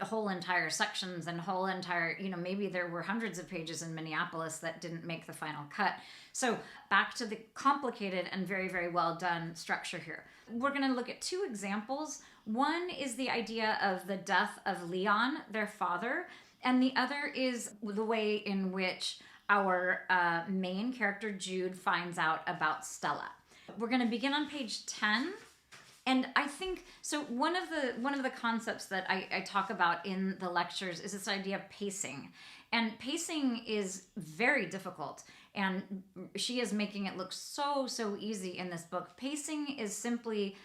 whole entire sections and whole entire, maybe there were hundreds of pages in Minneapolis that didn't make the final cut. So back to the complicated and very, very well done structure here. We're going to look at two examples. One is the idea of the death of Leon, their father, and the other is the way in which our main character, Jude, finds out about Stella. We're going to begin on page 10. And I think, so one of the concepts that I talk about in the lectures is this idea of pacing. And pacing is very difficult. And she is making it look so easy in this book. Pacing is simply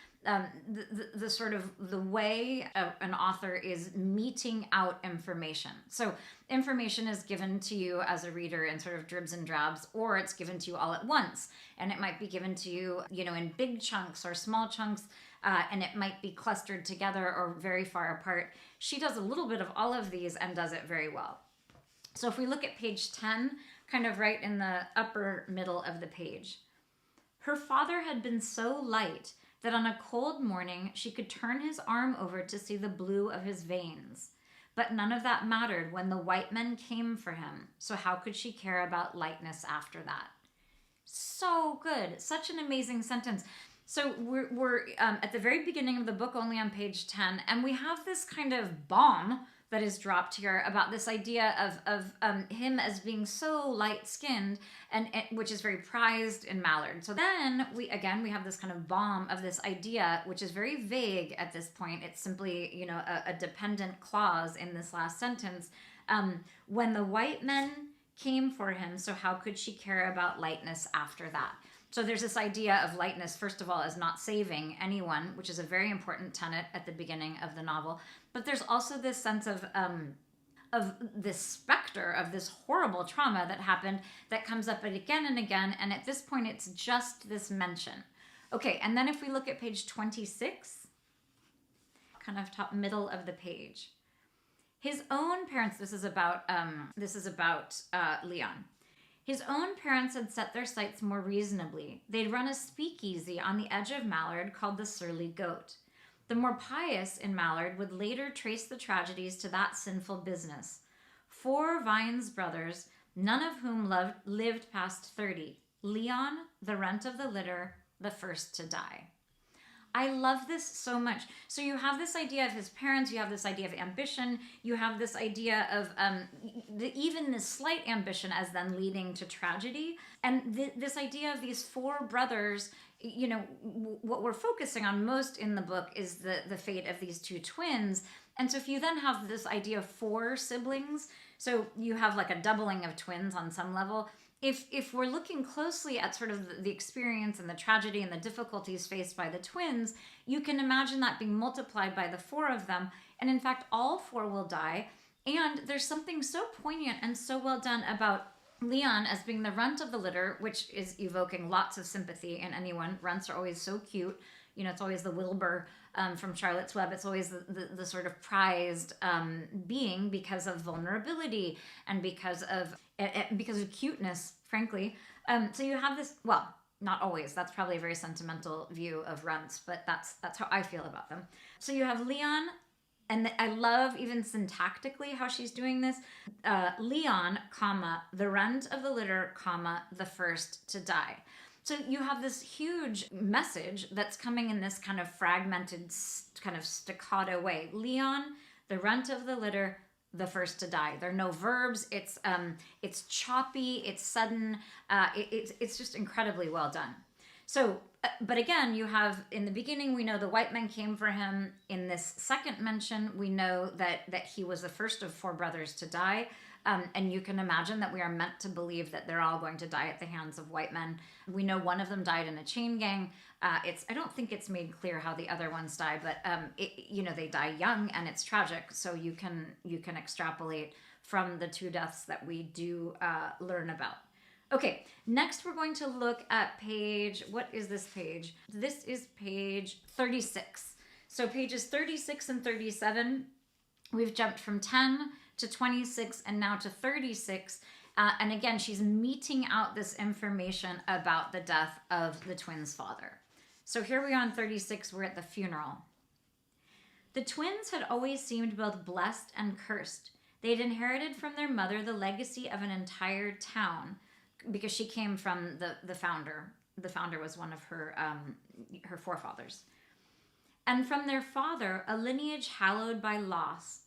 the sort of the way an author is meting out information. So information is given to you as a reader in sort of dribs and drabs, or it's given to you all at once. And it might be given to you, in big chunks or small chunks, and it might be clustered together or very far apart. She does a little bit of all of these and does it very well. So if we look at page 10, kind of right in the upper middle of the page, her father had been so light that on a cold morning she could turn his arm over to see the blue of his veins. But none of that mattered when the white men came for him, so how could she care about lightness after that? So good. Such an amazing sentence. So we're at the very beginning of the book, only on page 10, and we have this kind of bomb that is dropped here about this idea of him as being so light-skinned, and which is very prized in Mallard. So then we have this kind of bomb of this idea, which is very vague at this point. It's simply, a dependent clause in this last sentence. When the white men came for him, so how could she care about lightness after that? So there's this idea of lightness, first of all, as not saving anyone, which is a very important tenet at the beginning of the novel. But there's also this sense of this specter of this horrible trauma that happened that comes up again and again. And at this point, it's just this mention. Okay, and then if we look at page 26, kind of top middle of the page, his own parents, this is about Leon. His own parents had set their sights more reasonably. They'd run a speakeasy on the edge of Mallard called the Surly Goat. The more pious in Mallard would later trace the tragedies to that sinful business. 4 Vines brothers, none of whom lived past 30. Leon, the runt of the litter, the first to die. I love this so much. So you have this idea of his parents, you have this idea of ambition, you have this idea of even this slight ambition as then leading to tragedy. And this idea of these 4 brothers, what we're focusing on most in the book is the fate of these 2 twins. And so if you then have this idea of 4 siblings, so you have like a doubling of twins on some level. If we're looking closely at sort of the experience and the tragedy and the difficulties faced by the twins, you can imagine that being multiplied by the 4 of them. And in fact, all 4 will die. And there's something so poignant and so well done about Leon as being the runt of the litter, which is evoking lots of sympathy in anyone. Runts are always so cute. It's always the Wilbur from Charlotte's Web. It's always the sort of prized being because of vulnerability and because of cuteness, frankly. So you have this, well, not always. That's probably a very sentimental view of runts, but that's how I feel about them. So you have Leon, and I love even syntactically how she's doing this. Leon, comma, the runt of the litter, comma, the first to die. So you have this huge message that's coming in this kind of fragmented, kind of staccato way. Leon, the runt of the litter, the first to die. There are no verbs. It's choppy. It's sudden. It's just incredibly well done. So, but again, you have in the beginning, we know the white men came for him. In this second mention, we know that he was the first of 4 brothers to die. And you can imagine that we are meant to believe that they're all going to die at the hands of white men. We know one of them died in a chain gang. I don't think it's made clear how the other ones die, but they die young, and it's tragic. So you can extrapolate from the 2 deaths that we do learn about. Okay, next we're going to look at page, what is this page? This is page 36. So pages 36 and 37, we've jumped from 10 to 26 and now to 36. And again, she's meting out this information about the death of the twins' father. So here we are on 36, we're at the funeral. The twins had always seemed both blessed and cursed. They'd inherited from their mother the legacy of an entire town, because she came from the founder. The founder was one of her forefathers. And from their father, a lineage hallowed by loss.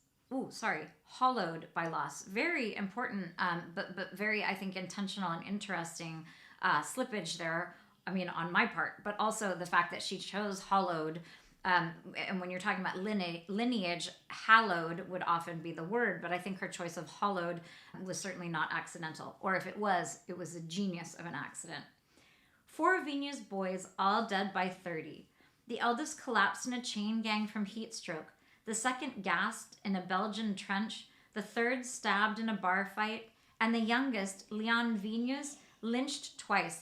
Hollowed by loss. Very important, but very, I think, intentional and interesting slippage there. I mean, on my part, but also the fact that she chose hollowed. And when you're talking about lineage, hallowed would often be the word, but I think her choice of hollowed was certainly not accidental. Or if it was a genius of an accident. 4 of Vigne's boys, all dead by 30. The eldest collapsed in a chain gang from heat stroke. The second gasped in a Belgian trench. The third stabbed in a bar fight. And the youngest, Leon Vignes, lynched twice.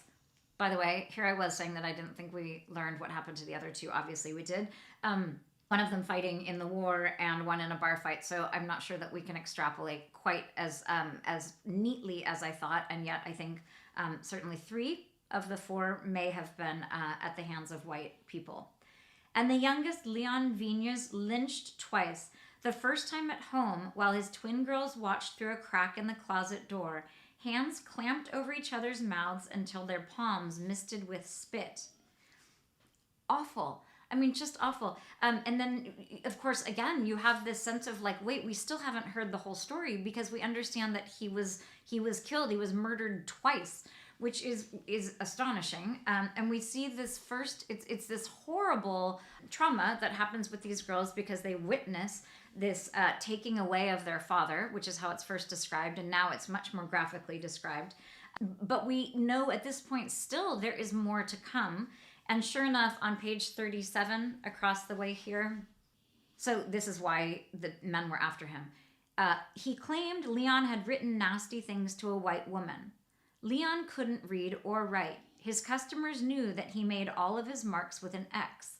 By the way, here I was saying that I didn't think we learned what happened to the other 2. Obviously we did. One of them fighting in the war and one in a bar fight. So I'm not sure that we can extrapolate quite as neatly as I thought. And yet I think certainly 3 of the 4 may have been at the hands of white people. And the youngest, Leon Vignes, lynched twice. The first time at home, while his twin girls watched through a crack in the closet door, hands clamped over each other's mouths until their palms misted with spit. Awful. I mean, just awful. And then, of course, again, you have this sense of like, wait, we still haven't heard the whole story, because we understand that he was killed. He was murdered twice, which is astonishing. And we see this first, it's this horrible trauma that happens with these girls because they witness this taking away of their father, which is how it's first described, and now it's much more graphically described. But we know at this point still there is more to come. And sure enough, on page 37, across the way here, so this is why the men were after him. He claimed Leon had written nasty things to a white woman. Leon couldn't read or write. His customers knew that he made all of his marks with an X.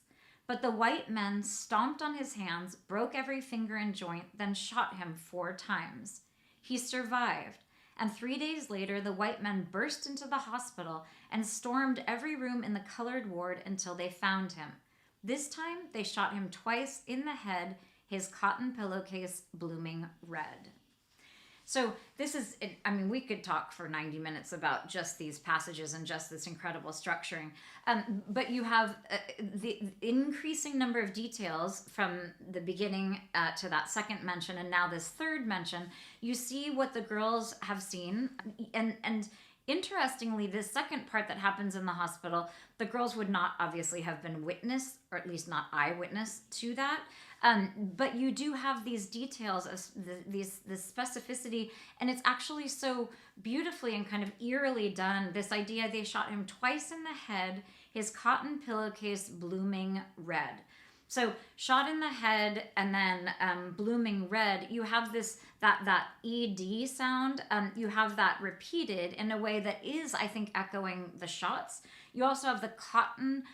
But the white men stomped on his hands, broke every finger and joint, then shot him 4 times. He survived, and 3 days later the white men burst into the hospital and stormed every room in the colored ward until they found him. This time they shot him twice in the head, his cotton pillowcase blooming red. So this is, I mean, we could talk for 90 minutes about just these passages and just this incredible structuring. But you have the increasing number of details from the beginning to that second mention, and now this third mention. You see what the girls have seen. And interestingly, this second part that happens in the hospital, the girls would not obviously have been witness, or at least not eyewitness to that. But you do have these details of this specificity, and it's actually so beautifully and kind of eerily done. This idea they shot him twice in the head, his cotton pillowcase blooming red. So shot in the head and then blooming red. You have that ED sound. You have that repeated in a way that is, I think, echoing the shots. You also have the cotton,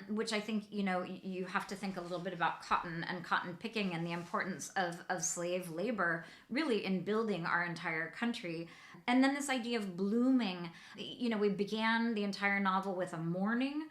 which I think, you have to think a little bit about cotton and cotton picking and the importance of slave labor really in building our entire country. And then this idea of blooming, we began the entire novel with a mourning.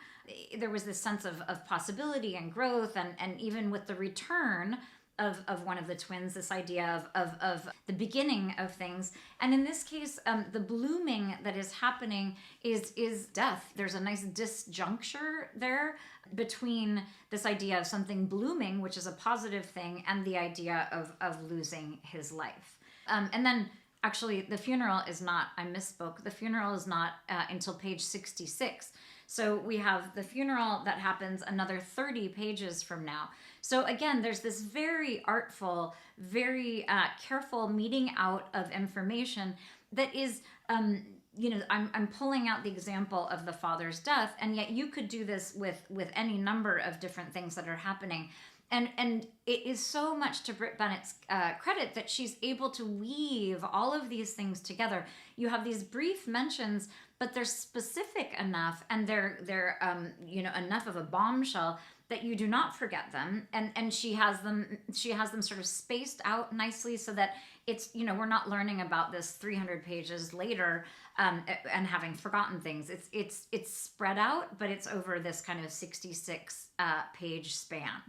There was this sense of possibility and growth, and even with the return, of one of the twins, this idea of the beginning of things. And in this case, the blooming that is happening is death. There's a nice disjuncture there between this idea of something blooming, which is a positive thing, and the idea of losing his life. And then actually the funeral is not, I misspoke, the funeral is not until page 66. So we have the funeral that happens another 30 pages from now. So again, there's this very artful, very careful meeting out of information that is, I'm pulling out the example of the father's death, and yet you could do this with any number of different things that are happening. And it is so much to Brit Bennett's credit that she's able to weave all of these things together. You have these brief mentions, but they're specific enough, and they're enough of a bombshell that you do not forget them. And she has them sort of spaced out nicely so that it's, we're not learning about this 300 pages later and having forgotten things. It's spread out, but it's over this kind of 66 page span.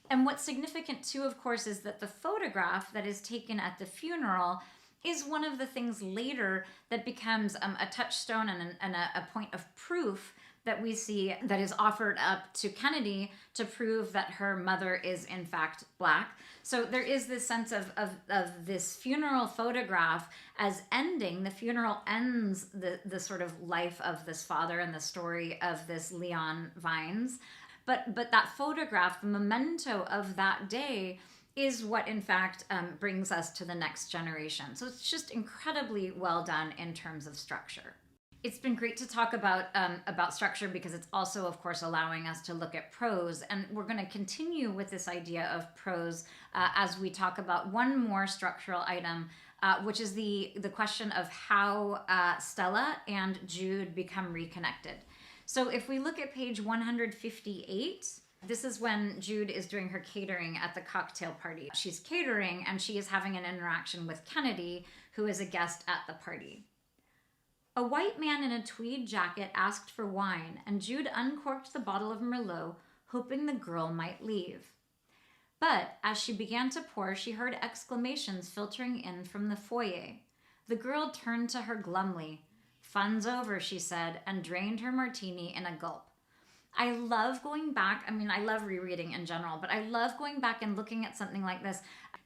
And what's significant too, of course, is that the photograph that is taken at the funeral is one of the things later that becomes a touchstone and a point of proof that we see that is offered up to Kennedy to prove that her mother is in fact Black. So there is this sense of this funeral photograph as ending. The funeral ends the sort of life of this father and the story of this Leon Vines. But that photograph, the memento of that day, is what in fact brings us to the next generation. So it's just incredibly well done in terms of structure. It's been great to talk about structure because it's also, of course, allowing us to look at prose. And we're going to continue with this idea of prose as we talk about one more structural item, which is the question of how Stella and Jude become reconnected. So if we look at page 158, this is when Jude is doing her catering at the cocktail party. She's catering and she is having an interaction with Kennedy, who is a guest at the party. A white man in a tweed jacket asked for wine, and Jude uncorked the bottle of Merlot, hoping the girl might leave. But as she began to pour, she heard exclamations filtering in from the foyer. The girl turned to her glumly. "Fun's over," she said, and drained her martini in a gulp. I love going back. I mean, I love rereading in general, but I love going back and looking at something like this.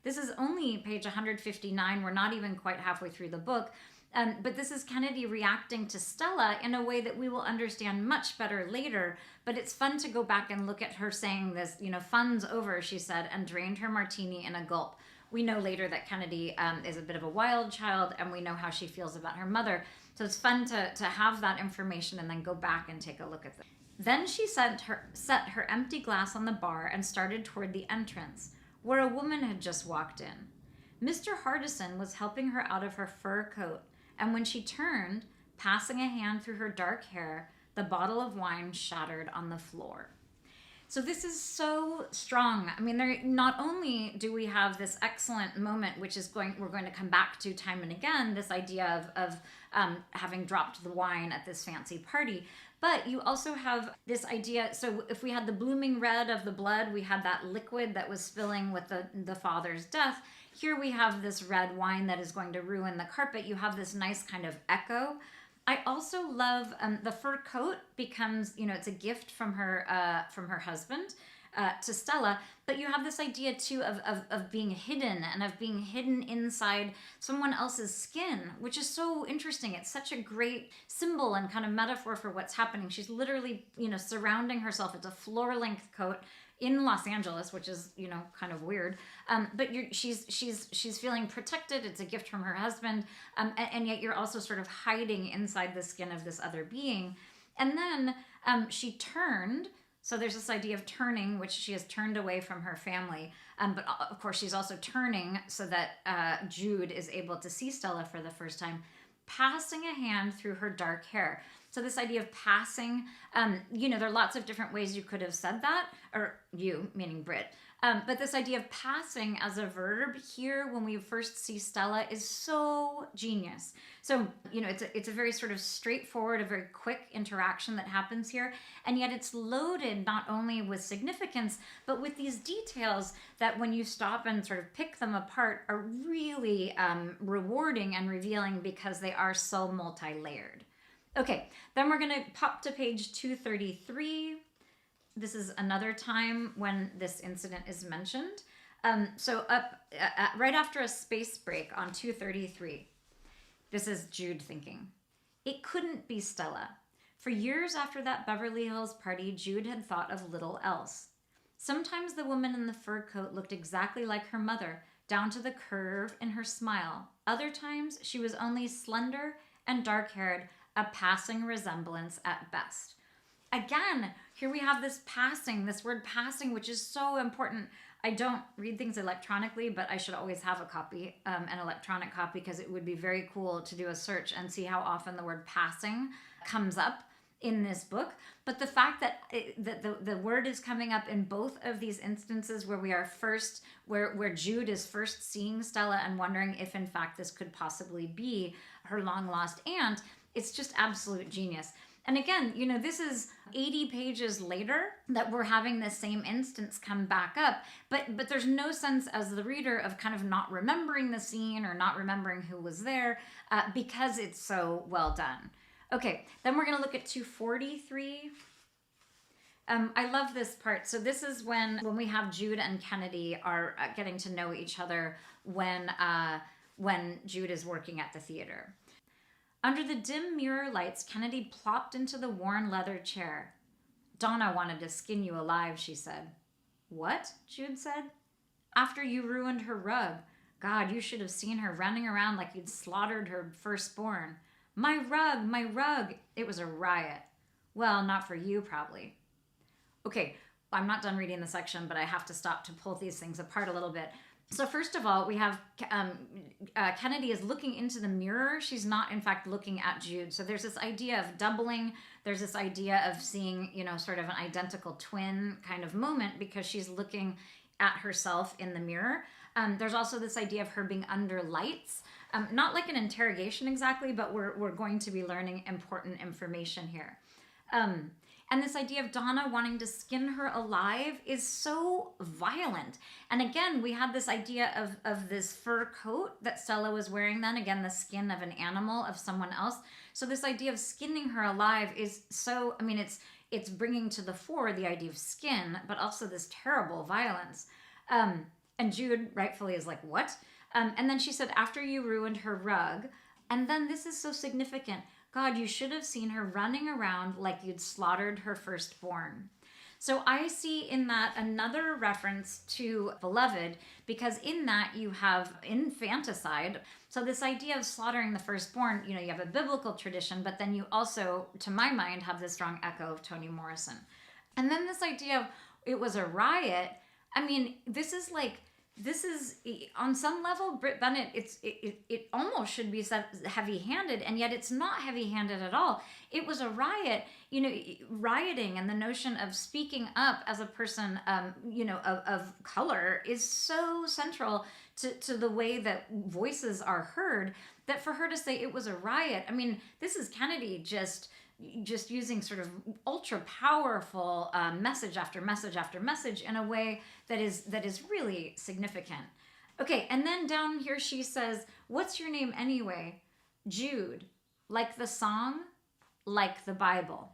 This is only page 159. We're not even quite halfway through the book. But this is Kennedy reacting to Stella in a way that we will understand much better later. But it's fun to go back and look at her saying this, "Fun's over," she said, and drained her martini in a gulp. We know later that Kennedy is a bit of a wild child, and we know how she feels about her mother. So it's fun to have that information and then go back and take a look at this. Then she set her empty glass on the bar and started toward the entrance, where a woman had just walked in. Mr. Hardison was helping her out of her fur coat, and when she turned, passing a hand through her dark hair, the bottle of wine shattered on the floor. So this is so strong. I mean, not only do we have this excellent moment, which is we're going to come back to time and again, this idea of having dropped the wine at this fancy party, but you also have this idea. So if we had the blooming red of the blood, we had that liquid that was spilling with the father's death. Here we have this red wine that is going to ruin the carpet. You have this nice kind of echo. I also love the fur coat becomes, it's a gift from her husband to Stella, but you have this idea too of being hidden and of being hidden inside someone else's skin, which is so interesting. It's such a great symbol and kind of metaphor for what's happening. She's literally, surrounding herself. It's a floor-length coat in Los Angeles, which is, kind of weird. But she's feeling protected. It's a gift from her husband. And yet you're also sort of hiding inside the skin of this other being. And then she turned. So there's this idea of turning, which she has turned away from her family. But of course, she's also turning so that Jude is able to see Stella for the first time, passing a hand through her dark hair. So this idea of passing, there are lots of different ways you could have said that, or you, meaning Brit. But this idea of passing as a verb here when we first see Stella is so genius. So, it's a very sort of straightforward, a very quick interaction that happens here. And yet it's loaded not only with significance, but with these details that when you stop and sort of pick them apart are really rewarding and revealing because they are so multi-layered. Okay, then we're going to pop to page 233. This is another time when this incident is mentioned. So right after a space break on 233, this is Jude thinking. It couldn't be Stella. For years after that Beverly Hills party, Jude had thought of little else. Sometimes the woman in the fur coat looked exactly like her mother, down to the curve in her smile. Other times, she was only slender and dark-haired, a passing resemblance at best. Again, here we have this passing, this word passing, which is so important. I don't read things electronically, but I should always have a copy, an electronic copy, because it would be very cool to do a search and see how often the word passing comes up in this book. But the fact that the word is coming up in both of these instances where we are first, where Jude is first seeing Stella and wondering if in fact this could possibly be her long lost aunt, it's just absolute genius. And again, this is 80 pages later that we're having this same instance come back up, but there's no sense as the reader of kind of not remembering the scene or not remembering who was there because it's so well done. Okay, then we're going to look at 243. I love this part. So this is when we have Jude and Kennedy are getting to know each other when Jude is working at the theater. Under the dim mirror lights, Kennedy plopped into the worn leather chair. Donna wanted to skin you alive, she said. What? Jude said. After you ruined her rug. God, you should have seen her running around like you'd slaughtered her firstborn. My rug, my rug. It was a riot. Well, not for you, probably. Okay, I'm not done reading the section, but I have to stop to pull these things apart a little bit. So first of all, we have Kennedy is looking into the mirror. She's not, in fact, looking at Jude. So there's this idea of doubling. There's this idea of seeing, sort of an identical twin kind of moment because she's looking at herself in the mirror. There's also this idea of her being under lights. Not like an interrogation exactly, but we're going to be learning important information here. And this idea of Donna wanting to skin her alive is so violent. And again, we had this idea of this fur coat that Stella was wearing then. Again, the skin of an animal, of someone else. So this idea of skinning her alive is so, it's bringing to the fore the idea of skin, but also this terrible violence. And Jude rightfully is like, what? And then she said, after you ruined her rug. And then this is so significant. God, you should have seen her running around like you'd slaughtered her firstborn. So I see in that another reference to Beloved, because in that you have infanticide. So this idea of slaughtering the firstborn, you have a biblical tradition, but then you also, to my mind, have this strong echo of Toni Morrison. And then this idea of it was a riot. This is on some level, Brit Bennett, it almost should be heavy-handed, and yet it's not heavy-handed at all. It was a riot, rioting, and the notion of speaking up as a person, of color is so central to the way that voices are heard, that for her to say it was a riot, this is Kennedy just using sort of ultra powerful message after message after message in a way that is really significant. Okay, and then down here she says, what's your name anyway? Jude. Like the song, like the Bible.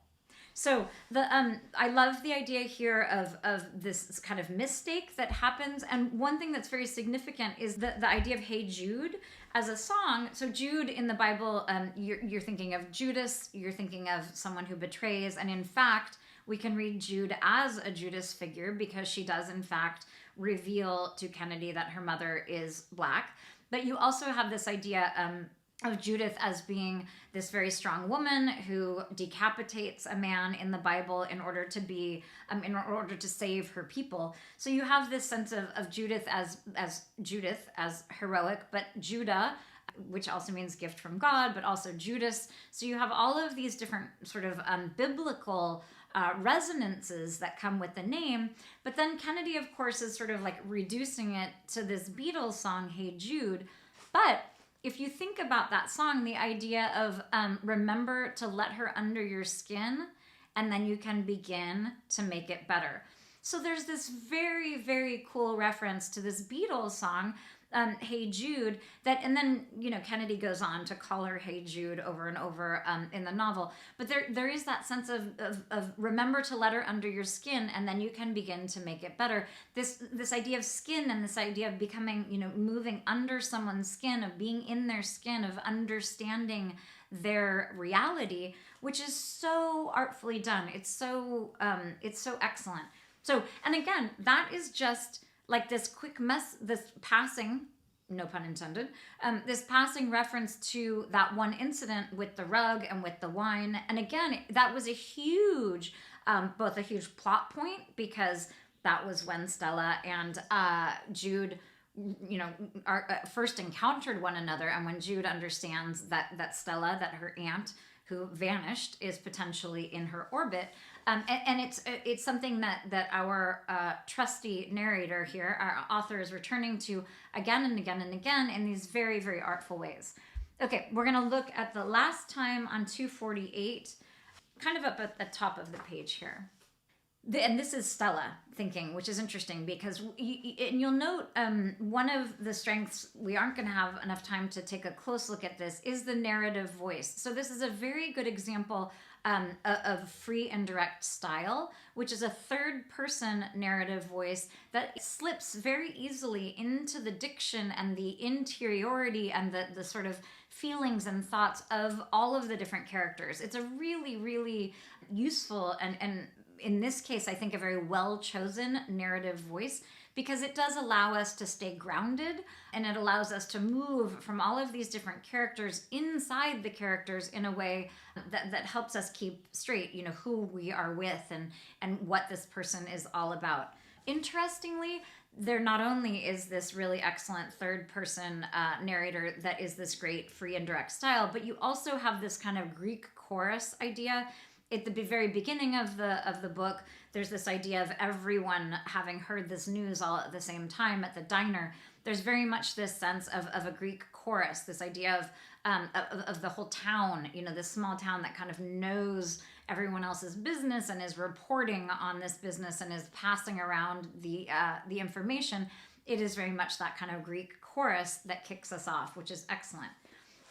So I love the idea here of this kind of mistake that happens. And one thing that's very significant is the idea of Hey Jude as a song. So Jude in the Bible, you're thinking of Judas, you're thinking of someone who betrays. And in fact, we can read Jude as a Judas figure because she does in fact reveal to Kennedy that her mother is Black. But you also have this idea of Judith as being this very strong woman who decapitates a man in the Bible in order to save her people. So you have this sense of Judith as Judith as heroic, but Judah, which also means gift from God, but also Judas. So you have all of these different sort of biblical resonances that come with the name. But then Kennedy, of course, is sort of like reducing it to this Beatles song, Hey Jude. But if you think about that song, the idea of remember to let her under your skin, and then you can begin to make it better. So there's this very, very cool reference to this Beatles song, Hey Jude, that, and then, Kennedy goes on to call her Hey Jude over and over in the novel. But there is that sense of remember to let her under your skin, and then you can begin to make it better. This idea of skin, and this idea of becoming, moving under someone's skin, of being in their skin, of understanding their reality, which is so artfully done. It's so excellent. So, and again, that is just like this quick this passing, no pun intended, this passing reference to that one incident with the rug and with the wine. And again, that was a huge, both a huge plot point, because that was when Stella and Jude, first encountered one another. And when Jude understands that Stella, that her aunt who vanished, is potentially in her orbit. And it's something that our trusty narrator here, our author, is returning to again and again and again in these very, very artful ways. Okay, we're going to look at the last time on 248, kind of up at the top of the page here. And this is Stella thinking, which is interesting because you'll note one of the strengths, we aren't going to have enough time to take a close look at this, is the narrative voice. So this is a very good example of free and direct style, which is a third person narrative voice that slips very easily into the diction and the interiority and the sort of feelings and thoughts of all of the different characters. It's a really, really useful and in this case, I think a very well-chosen narrative voice, because it does allow us to stay grounded, and it allows us to move from all of these different characters inside the characters in a way that helps us keep straight, who we are with and what this person is all about. Interestingly, there not only is this really excellent third person narrator that is this great free and direct style, but you also have this kind of Greek chorus idea. At the very beginning of the book, there's this idea of everyone having heard this news all at the same time at the diner. There's very much this sense of a Greek chorus, this idea of the whole town, this small town that kind of knows everyone else's business and is reporting on this business and is passing around the information. It is very much that kind of Greek chorus that kicks us off, which is excellent.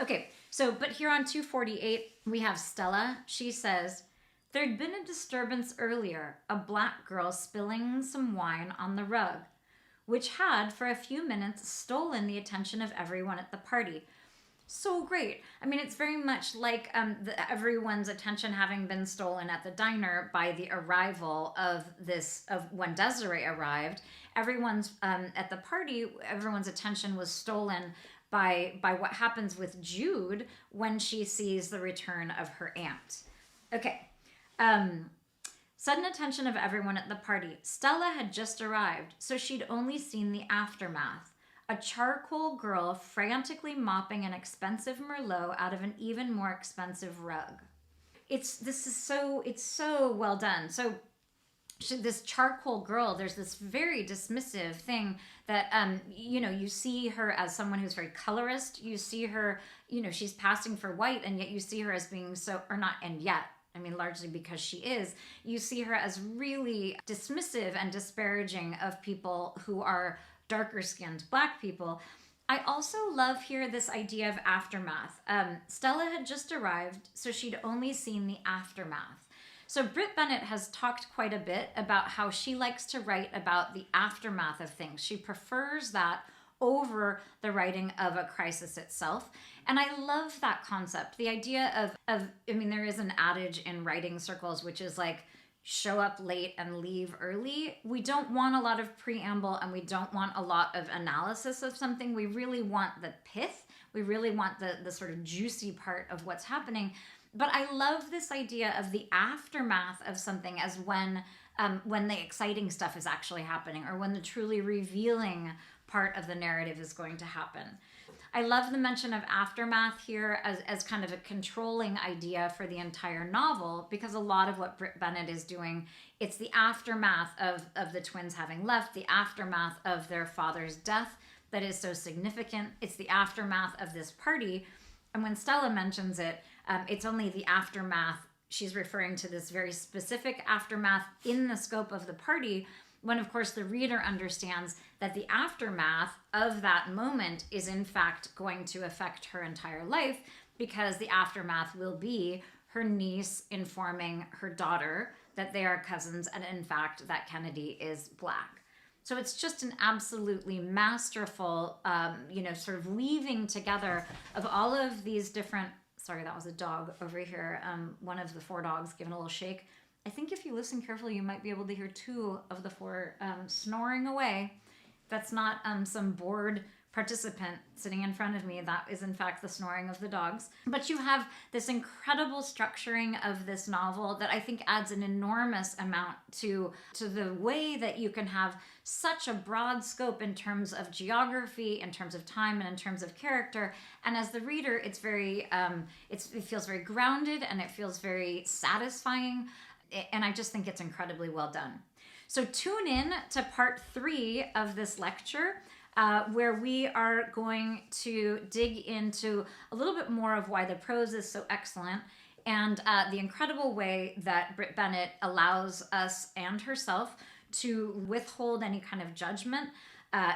Okay, but here on 248, we have Stella. She says, "There'd been a disturbance earlier, a black girl spilling some wine on the rug, which had, for a few minutes, stolen the attention of everyone at the party." So great. I mean, it's very much like everyone's attention having been stolen at the diner by the arrival of when Desiree arrived. Everyone's at the party, everyone's attention was stolen by what happens with Jude when she sees the return of her aunt. Okay. Sudden attention of everyone at the party. Stella had just arrived, so she'd only seen the aftermath. A charcoal girl frantically mopping an expensive Merlot out of an even more expensive rug. It's so well done. So this charcoal girl, there's this very dismissive thing that, you see her as someone who's very colorist. You see her, she's passing for white, and yet you see her as being largely because she is. You see her as really dismissive and disparaging of people who are darker skinned black people. I also love here this idea of aftermath. Stella had just arrived, so she'd only seen the aftermath. So Brit Bennett has talked quite a bit about how she likes to write about the aftermath of things. She prefers that over the writing of a crisis itself. And I love that concept. The idea there is an adage in writing circles, which is like, show up late and leave early. We don't want a lot of preamble, and we don't want a lot of analysis of something. We really want the pith. We really want the sort of juicy part of what's happening. But I love this idea of the aftermath of something as when the exciting stuff is actually happening, or when the truly revealing part of the narrative is going to happen. I love the mention of aftermath here as kind of a controlling idea for the entire novel, because a lot of what Brit Bennett is doing, it's the aftermath of the twins having left, the aftermath of their father's death that is so significant. It's the aftermath of this party. And when Stella mentions it, it's only the aftermath. She's referring to this very specific aftermath in the scope of the party, when of course the reader understands that the aftermath of that moment is in fact going to affect her entire life, because the aftermath will be her niece informing her daughter that they are cousins and in fact that Kennedy is Black. So it's just an absolutely masterful, sort of weaving together of all of these different, sorry, that was a dog over here, one of the 4 dogs giving a little shake. I think if you listen carefully, you might be able to hear 2 of the 4 snoring away. That's not some bored participant sitting in front of me. That is in fact the snoring of the dogs. But you have this incredible structuring of this novel that I think adds an enormous amount to the way that you can have such a broad scope in terms of geography, in terms of time, and in terms of character. And as the reader, it's very, it feels very grounded and it feels very satisfying. And I just think it's incredibly well done. So tune in to part 3 of this lecture, where we are going to dig into a little bit more of why the prose is so excellent, and the incredible way that Brit Bennett allows us and herself to withhold any kind of judgment,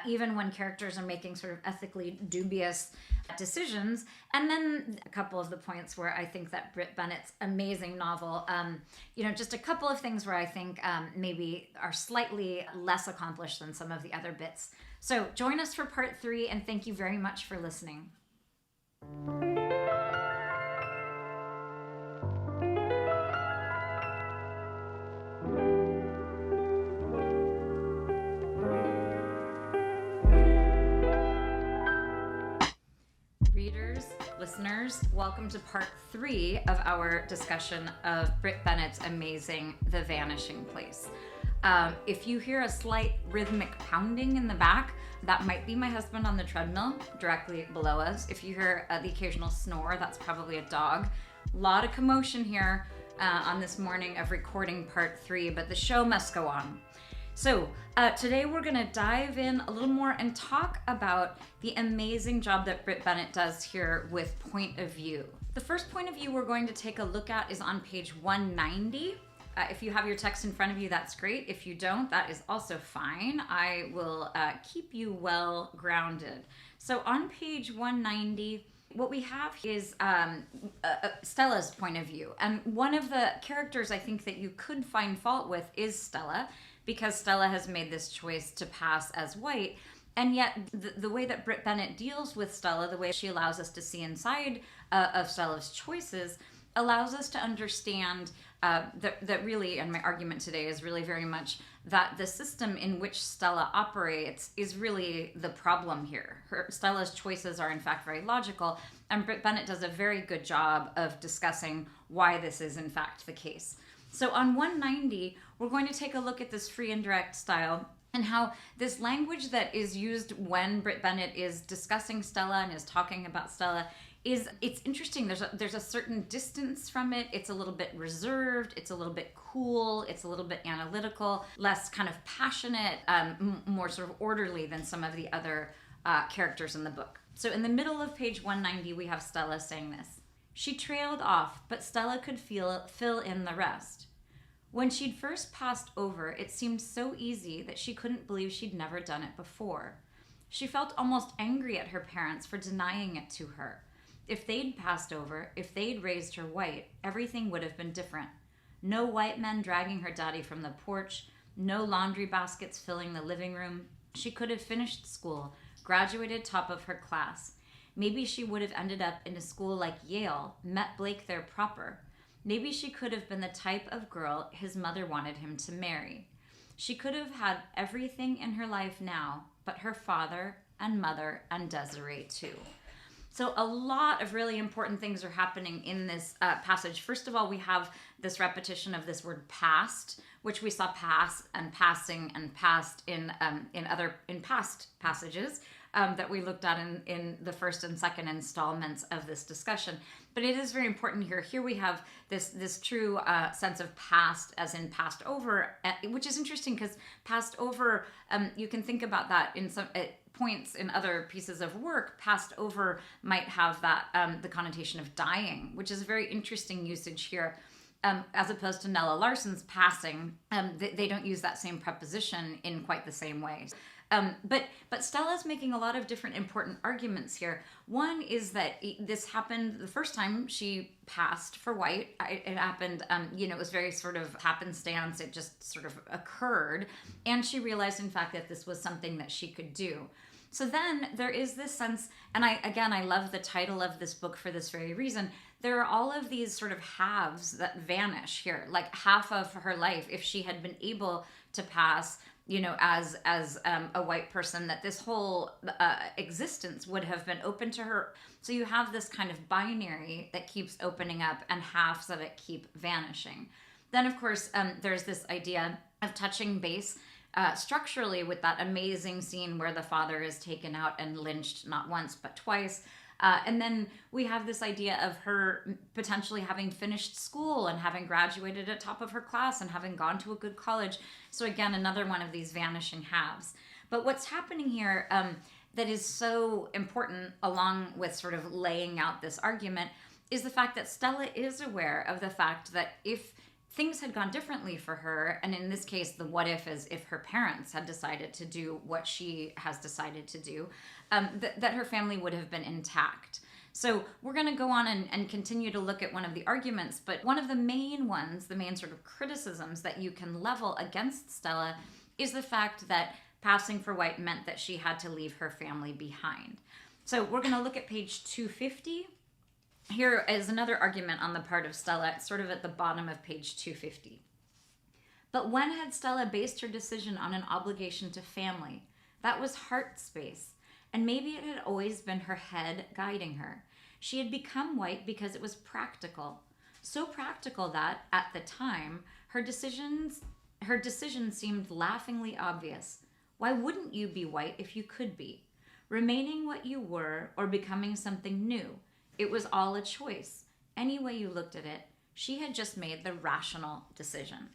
even when characters are making sort of ethically dubious decisions. And then a couple of the points where I think that Brit Bennett's amazing novel, just a couple of things where I think maybe are slightly less accomplished than some of the other bits. So join us for part 3, and thank you very much for listening. Readers, listeners, welcome to part 3 of our discussion of Brit Bennett's amazing The Vanishing Place. If you hear a slight rhythmic pounding in the back, that might be my husband on the treadmill directly below us. If you hear the occasional snore, that's probably a dog. A lot of commotion here on this morning of recording part 3, but the show must go on. So today we're going to dive in a little more and talk about the amazing job that Brit Bennett does here with point of view. The first point of view we're going to take a look at is on page 190. If you have your text in front of you, that's great. If you don't, that is also fine. I will keep you well grounded. So on page 190, what we have is Stella's point of view. And one of the characters I think that you could find fault with is Stella, because Stella has made this choice to pass as white. And yet the way that Brit Bennett deals with Stella, the way she allows us to see inside of Stella's choices, allows us to understand that really, and my argument today is really very much that the system in which Stella operates is really the problem here. Stella's choices are in fact very logical, and Brit Bennett does a very good job of discussing why this is in fact the case. So on 190, we're going to take a look at this free and direct style and how this language that is used when Brit Bennett is discussing Stella and is talking about Stella it's interesting. There's a certain distance from it. It's a little bit reserved. It's a little bit cool. It's a little bit analytical, less kind of passionate, more sort of orderly than some of the other characters in the book. So in the middle of page 190, we have Stella saying this. She trailed off, but Stella could fill in the rest. When she'd first passed over, it seemed so easy that she couldn't believe she'd never done it before. She felt almost angry at her parents for denying it to her. If they'd passed over, if they'd raised her white, everything would have been different. No white men dragging her daddy from the porch, no laundry baskets filling the living room. She could have finished school, graduated top of her class. Maybe she would have ended up in a school like Yale, met Blake there proper. Maybe she could have been the type of girl his mother wanted him to marry. She could have had everything in her life now, but her father and mother and Desiree too. So a lot of really important things are happening in this passage. First of all, we have this repetition of this word past, which we saw pass and passing and past in past passages. that we looked at in the first and second installments of this discussion. But it is very important here. Here we have this true sense of past, as in passed over, which is interesting because passed over, you can think about that in some points in other pieces of work. Passed over might have that the connotation of dying, which is a very interesting usage here. As opposed to Nella Larsen's passing, they don't use that same preposition in quite the same way. But Stella's making a lot of different important arguments here. One is that this happened the first time she passed for white. It happened, it was very sort of happenstance. It just sort of occurred. And she realized, in fact, that this was something that she could do. So then there is this sense, and I love the title of this book for this very reason. There are all of these sort of halves that vanish here, like half of her life. If she had been able to pass, as a white person, that this whole existence would have been open to her. So you have this kind of binary that keeps opening up and halves of it keep vanishing. Then, of course, there's this idea of touching base structurally with that amazing scene where the father is taken out and lynched not once but twice. And then we have this idea of her potentially having finished school and having graduated at top of her class and having gone to a good college. So again, another one of these vanishing halves. But what's happening here that is so important, along with sort of laying out this argument, is the fact that Stella is aware of the fact that if things had gone differently for her, and in this case, the what if is if her parents had decided to do what she has decided to do, that her family would have been intact. So we're going to go on and continue to look at one of the arguments, but one of the main ones, the main sort of criticisms that you can level against Stella is the fact that passing for white meant that she had to leave her family behind. So we're going to look at page 250. Here is another argument on the part of Stella. It's sort of at the bottom of page 250. But when had Stella based her decision on an obligation to family? That was heart space. And maybe it had always been her head guiding her. She had become white because it was practical. So practical that, at the time, her decision seemed laughingly obvious. Why wouldn't you be white if you could be? Remaining what you were or becoming something new. It was all a choice. Any way you looked at it, she had just made the rational decision.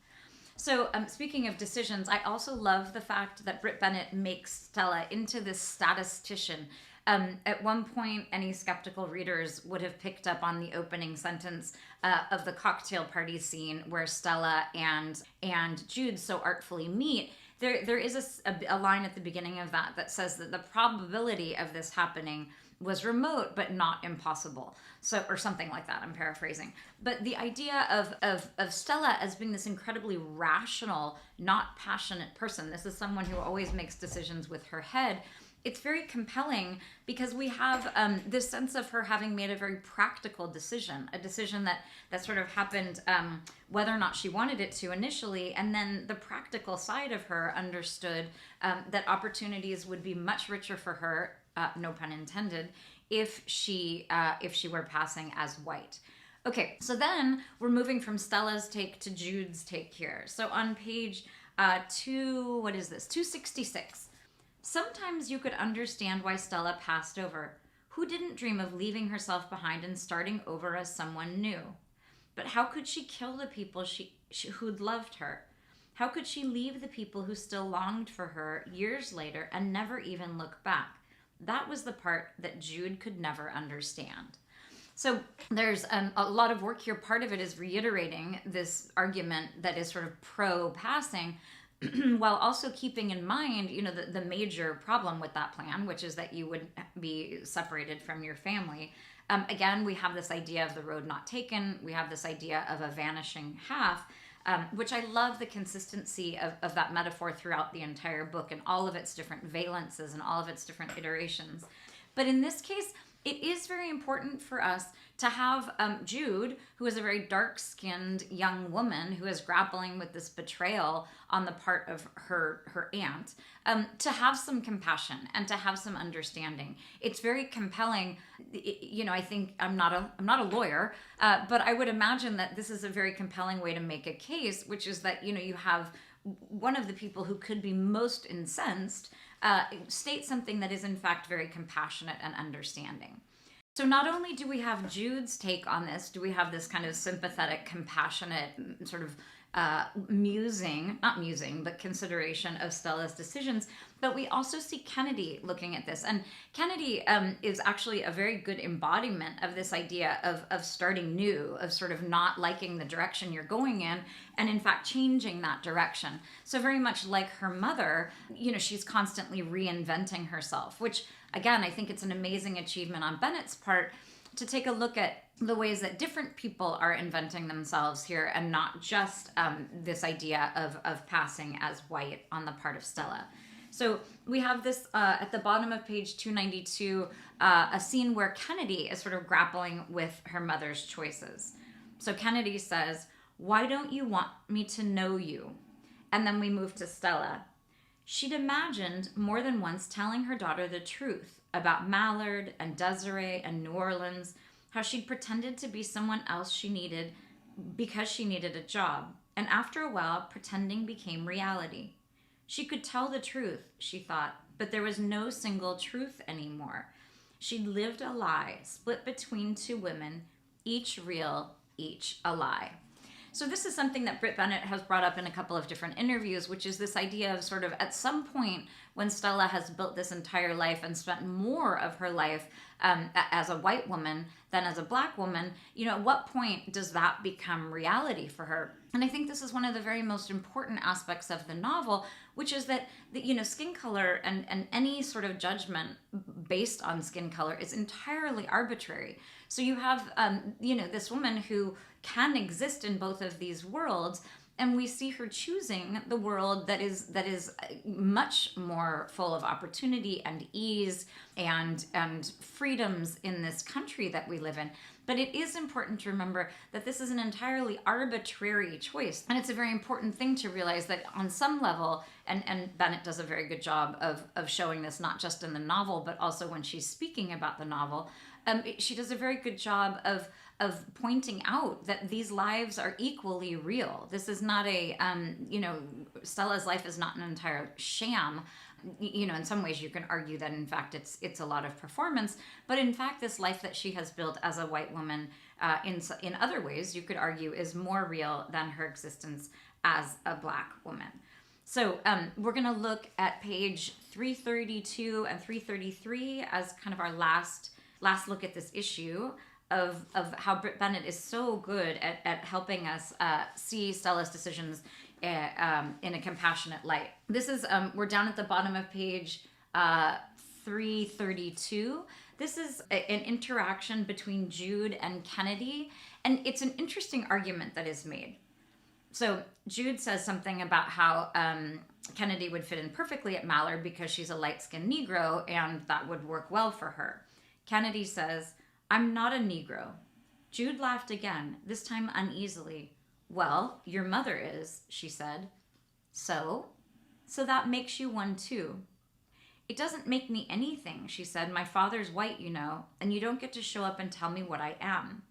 So speaking of decisions, I also love the fact that Brit Bennett makes Stella into this statistician. At one point, any skeptical readers would have picked up on the opening sentence of the cocktail party scene where Stella and Jude so artfully meet. There is a line at the beginning of that says that the probability of this happening was remote but not impossible. So, or something like that, I'm paraphrasing. But the idea of Stella as being this incredibly rational, not passionate person, this is someone who always makes decisions with her head. It's very compelling because we have this sense of her having made a very practical decision, a decision that sort of happened whether or not she wanted it to initially, and then the practical side of her understood that opportunities would be much richer for her, no pun intended, if she were passing as white. Okay, so then we're moving from Stella's take to Jude's take here. So on page 266. Sometimes you could understand why Stella passed over. Who didn't dream of leaving herself behind and starting over as someone new? But how could she kill the people who'd loved her? How could she leave the people who still longed for her years later and never even look back? That was the part that Jude could never understand. So there's a lot of work here. Part of it is reiterating this argument that is sort of pro-passing, while also keeping in mind, the major problem with that plan, which is that you would be separated from your family. Again, we have this idea of the road not taken. We have this idea of a vanishing half, which I love the consistency of that metaphor throughout the entire book and all of its different valences and all of its different iterations. But in this case, it is very important for us to have Jude, who is a very dark-skinned young woman who is grappling with this betrayal on the part of her aunt, to have some compassion and to have some understanding. It's very compelling. I think I'm not a lawyer, but I would imagine that this is a very compelling way to make a case, which is that you have one of the people who could be most incensed state something that is in fact very compassionate and understanding. So not only do we have Jude's take on this, do we have this kind of sympathetic, compassionate sort of not musing, but consideration of Stella's decisions, but we also see Kennedy looking at this. And Kennedy is actually a very good embodiment of this idea of starting new, of sort of not liking the direction you're going in, and in fact changing that direction. So very much like her mother, she's constantly reinventing herself, which again, I think it's an amazing achievement on Bennett's part to take a look at the ways that different people are inventing themselves here, and not just this idea of passing as white on the part of Stella. So we have this at the bottom of page 292, a scene where Kennedy is sort of grappling with her mother's choices. So Kennedy says, "Why don't you want me to know you?" And then we move to Stella. She'd imagined more than once telling her daughter the truth about Mallard and Desiree and New Orleans, how she'd pretended to be someone else she needed because she needed a job. And after a while, pretending became reality. She could tell the truth, she thought, but there was no single truth anymore. She'd lived a lie, split between two women, each real, each a lie. So this is something that Brit Bennett has brought up in a couple of different interviews, which is this idea of sort of at some point when Stella has built this entire life and spent more of her life as a white woman than as a black woman, at what point does that become reality for her? And I think this is one of the very most important aspects of the novel, which is that skin color and any sort of judgment based on skin color is entirely arbitrary. So you have this woman who can exist in both of these worlds, and we see her choosing the world that is much more full of opportunity and ease and freedoms in this country that we live in. But it is important to remember that this is an entirely arbitrary choice. And it's a very important thing to realize that on some level, and Bennett does a very good job of showing this, not just in the novel, but also when she's speaking about the novel, she does a very good job of pointing out that these lives are equally real. This is not Stella's life is not an entire sham. In some ways you can argue that in fact it's a lot of performance, but in fact this life that she has built as a white woman, in other ways you could argue is more real than her existence as a black woman. So we're going to look at page 332 and 333 as kind of our last look at this issue of how Brit Bennett is so good at helping us see Stella's decisions in a compassionate light. This is, we're down at the bottom of page 332. This is an interaction between Jude and Kennedy, and it's an interesting argument that is made. So Jude says something about how Kennedy would fit in perfectly at Mallard because she's a light-skinned Negro, and that would work well for her. Kennedy says, "I'm not a Negro." Jude laughed again, this time uneasily. "Well, your mother is," she said. So that makes you one too." "It doesn't make me anything," she said. "My father's white, and you don't get to show up and tell me what I am."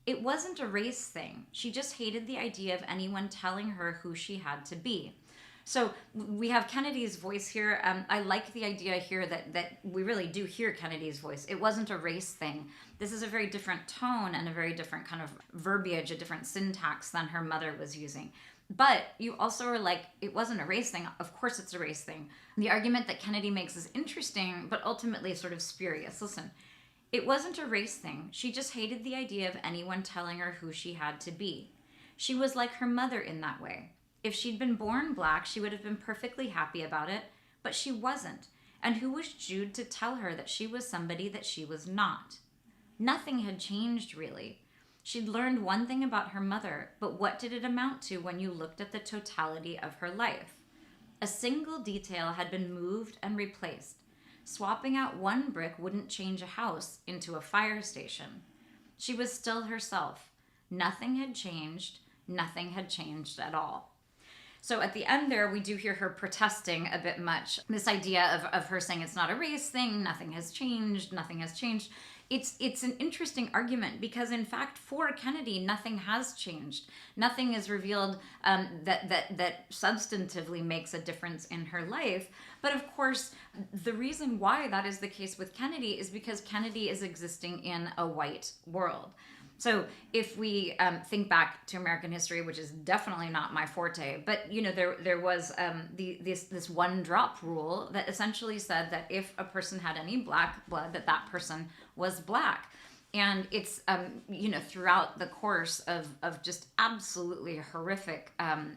It wasn't a race thing. She just hated the idea of anyone telling her who she had to be. So we have Kennedy's voice here. I like the idea here that we really do hear Kennedy's voice. It wasn't a race thing. This is a very different tone and a very different kind of verbiage, a different syntax than her mother was using. But you also are like, it wasn't a race thing. Of course it's a race thing. The argument that Kennedy makes is interesting, but ultimately sort of spurious. Listen, it wasn't a race thing. She just hated the idea of anyone telling her who she had to be. She was like her mother in that way. If she'd been born black, she would have been perfectly happy about it, but she wasn't. And who was Jude to tell her that she was somebody that she was not? Nothing had changed, really. She'd learned one thing about her mother, but what did it amount to when you looked at the totality of her life? A single detail had been moved and replaced. Swapping out one brick wouldn't change a house into a fire station. She was still herself. Nothing had changed. Nothing had changed at all. So at the end there, we do hear her protesting a bit much. This idea of her saying it's not a race thing, nothing has changed. it's an interesting argument because, in fact, for Kennedy, nothing has changed. Nothing is revealed that substantively makes a difference in her life. But of course, the reason why that is the case with Kennedy is because Kennedy is existing in a white world. So if we think back to American history, which is definitely not my forte, but there was this one drop rule that essentially said that if a person had any black blood, that person was black. And it's throughout the course of just absolutely horrific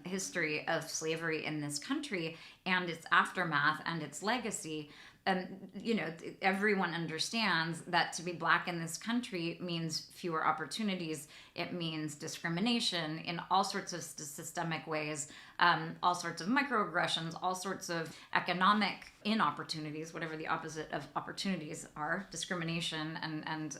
history of slavery in this country and its aftermath and its legacy. Everyone understands that to be black in this country means fewer opportunities. It means discrimination in all sorts of systemic ways, all sorts of microaggressions, all sorts of economic inopportunities, whatever the opposite of opportunities are, discrimination and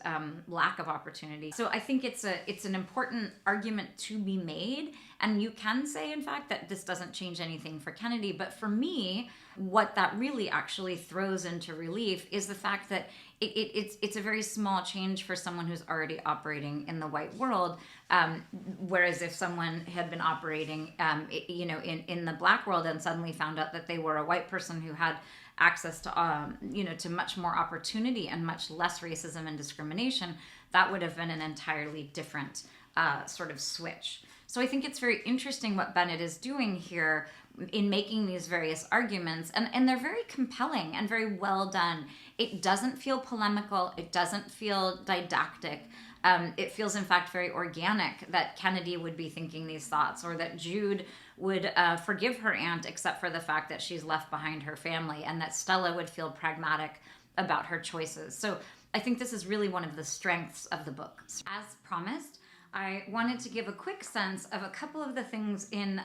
lack of opportunity. So I think it's an important argument to be made. And you can say, in fact, that this doesn't change anything for Kennedy. But for me, what that really actually throws into relief is the fact that it's a very small change for someone who's already operating in the white world. Whereas if someone had been operating, in the black world and suddenly found out that they were a white person who had access to, to much more opportunity and much less racism and discrimination, that would have been an entirely different sort of switch. So I think it's very interesting what Bennett is doing here in making these various arguments, and they're very compelling and very well done. It doesn't feel polemical. It doesn't feel didactic. It feels, in fact, very organic that Kennedy would be thinking these thoughts, or that Jude would forgive her aunt except for the fact that she's left behind her family, and that Stella would feel pragmatic about her choices. So I think this is really one of the strengths of the book. As promised, I wanted to give a quick sense of a couple of the things in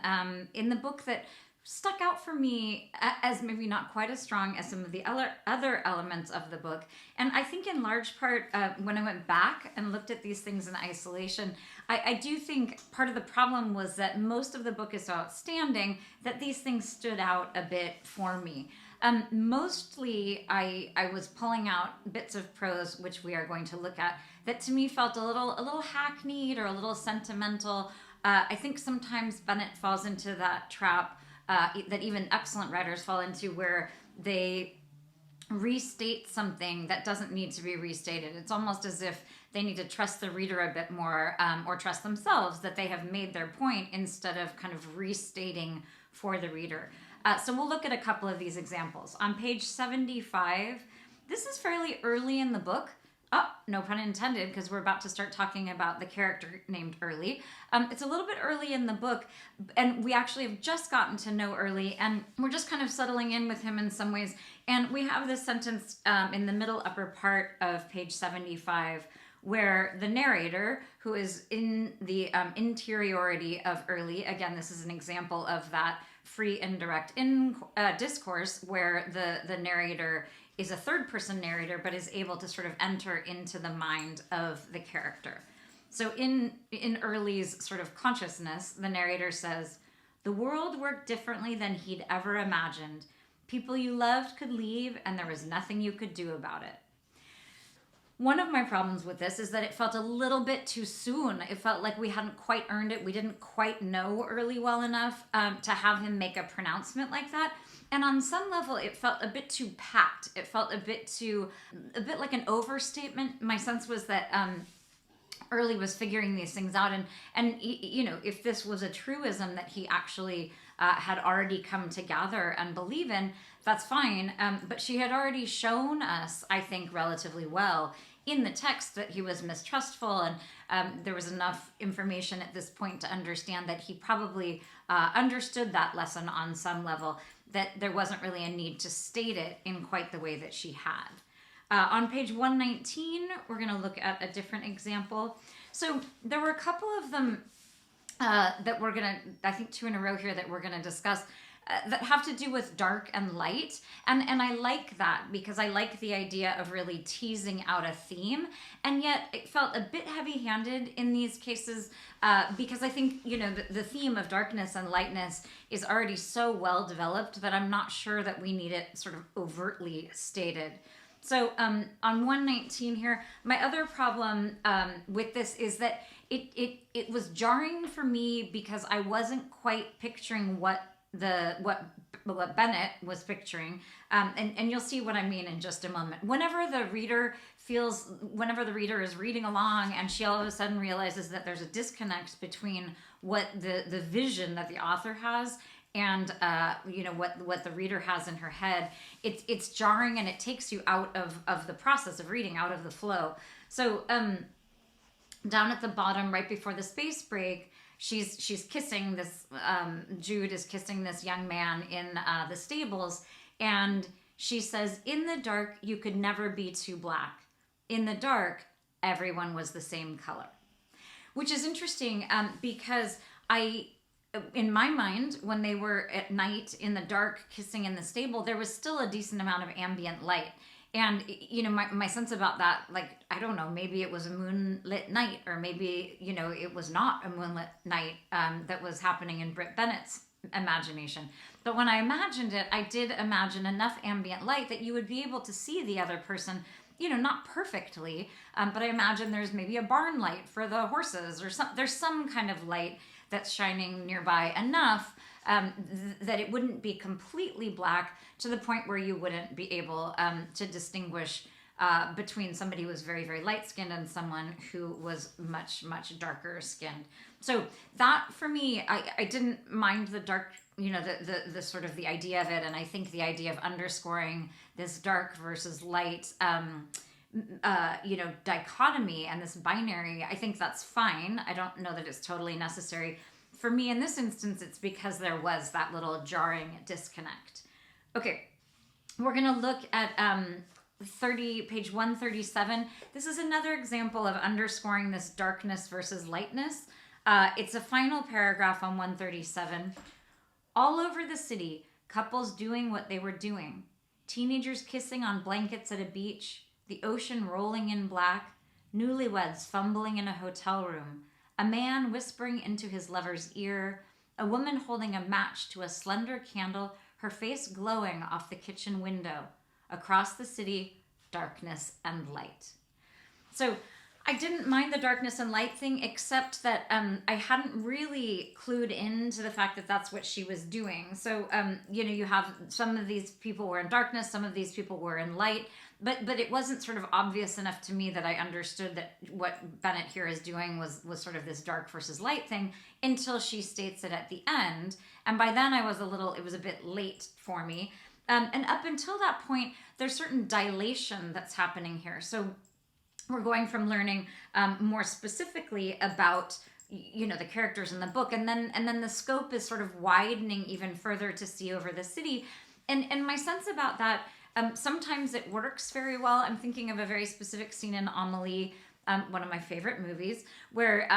the book that stuck out for me as maybe not quite as strong as some of the other elements of the book. And I think in large part, when I went back and looked at these things in isolation, I do think part of the problem was that most of the book is so outstanding that these things stood out a bit for me. Mostly, I was pulling out bits of prose, which we are going to look at, that to me felt a little hackneyed or a little sentimental. I think sometimes Bennett falls into that trap that even excellent writers fall into, where they restate something that doesn't need to be restated. It's almost as if they need to trust the reader a bit more, or trust themselves that they have made their point, instead of kind of restating for the reader. So we'll look at a couple of these examples. On page 75, this is fairly early in the book. Oh, no pun intended, because we're about to start talking about the character named Early. It's a little bit early in the book, and we actually have just gotten to know Early, and we're just kind of settling in with him in some ways. And we have this sentence in the middle upper part of page 75, where the narrator, who is in the interiority of Early, again, this is an example of that free indirect discourse, where the narrator is a third-person narrator, but is able to sort of enter into the mind of the character. So in Early's sort of consciousness, the narrator says, "The world worked differently than he'd ever imagined. People you loved could leave, and there was nothing you could do about it." One of my problems with this is that it felt a little bit too soon. It felt like we hadn't quite earned it. We didn't quite know Early well enough to have him make a pronouncement like that. And on some level, it felt a bit too packed. It felt a bit like an overstatement. My sense was that Early was figuring these things out, and if this was a truism that he actually had already come to gather and believe in, that's fine. But she had already shown us, I think, relatively well in the text that he was mistrustful, and there was enough information at this point to understand that he probably understood that lesson on some level, that there wasn't really a need to state it in quite the way that she had. On page 119, we're going to look at a different example. So there were a couple of them that we're going to, I think 2 in a row here that we're going to discuss, that have to do with dark and light. And I like that, because I like the idea of really teasing out a theme. And yet it felt a bit heavy-handed in these cases, because I think, the theme of darkness and lightness is already so well developed that I'm not sure that we need it sort of overtly stated. So on 119 here, my other problem with this is that it was jarring for me because I wasn't quite picturing what Bennett was picturing, and you'll see what I mean in just a moment. Whenever the reader is reading along and she all of a sudden realizes that there's a disconnect between what the vision that the author has and what the reader has in her head, it's jarring and it takes you out of the process of reading, out of the flow. So down at the bottom, right before the space break, she's kissing this Jude is kissing this young man in the stables, and she says, "In the dark, you could never be too black. In the dark, everyone was the same color," which is interesting because in my mind, when they were at night in the dark kissing in the stable, there was still a decent amount of ambient light. And, my sense about that, like, I don't know, maybe it was a moonlit night, or maybe, it was not a moonlit night that was happening in Brit Bennett's imagination. But when I imagined it, I did imagine enough ambient light that you would be able to see the other person, not perfectly, but I imagine there's maybe a barn light for the horses, or there's some kind of light that's shining nearby enough that it wouldn't be completely black to the point where you wouldn't be able to distinguish between somebody who was very, very light-skinned and someone who was much, much darker skinned. So that, for me, I didn't mind the dark, the sort of the idea of it, and I think the idea of underscoring this dark versus light dichotomy and this binary, I think that's fine. I don't know that it's totally necessary. For me, in this instance, it's because there was that little jarring disconnect. Okay, we're going to look at page 137. This is another example of underscoring this darkness versus lightness. It's a final paragraph on 137. All over the city, couples doing what they were doing. Teenagers kissing on blankets at a beach, the ocean rolling in black, newlyweds fumbling in a hotel room, a man whispering into his lover's ear, a woman holding a match to a slender candle, her face glowing off the kitchen window. Across the city, darkness and light. So I didn't mind the darkness and light thing, except that I hadn't really clued into the fact that that's what she was doing. So, you have some of these people were in darkness, some of these people were in light, but it wasn't sort of obvious enough to me that I understood that what Bennett here is doing was sort of this dark versus light thing until she states it at the end. And by then it was a bit late for me. And up until that point, there's certain dilation that's happening here. So we're going from learning more specifically about the characters in the book, and then the scope is sort of widening even further to see over the city. And my sense about that, sometimes it works very well. I'm thinking of a very specific scene in Amélie, one of my favorite movies, where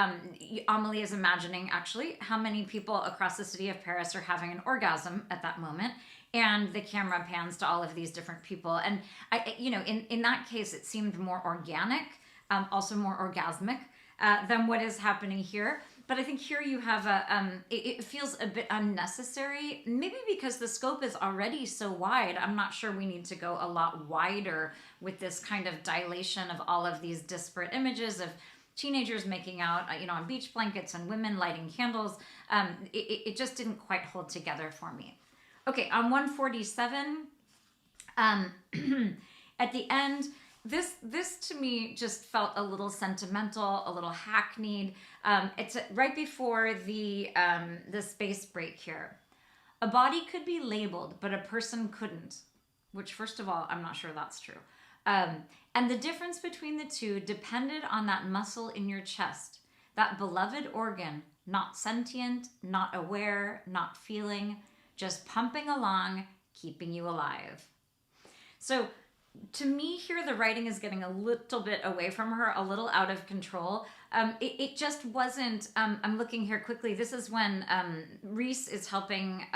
Amélie is imagining actually how many people across the city of Paris are having an orgasm at that moment. And the camera pans to all of these different people. And in that case, it seemed more organic, also more orgasmic than what is happening here. But I think here you have it feels a bit unnecessary, maybe because the scope is already so wide. I'm not sure we need to go a lot wider with this kind of dilation of all of these disparate images of teenagers making out, on beach blankets and women lighting candles. It just didn't quite hold together for me. Okay, on 147, at the end, this to me just felt a little sentimental, a little hackneyed. It's right before the space break here. A body could be labeled, but a person couldn't, which, first of all, I'm not sure that's true. And the difference between the two depended on that muscle in your chest, that beloved organ, not sentient, not aware, not feeling, just pumping along, keeping you alive. So to me here, the writing is getting a little bit away from her, a little out of control. It just wasn't, I'm looking here quickly. This is when Reese is helping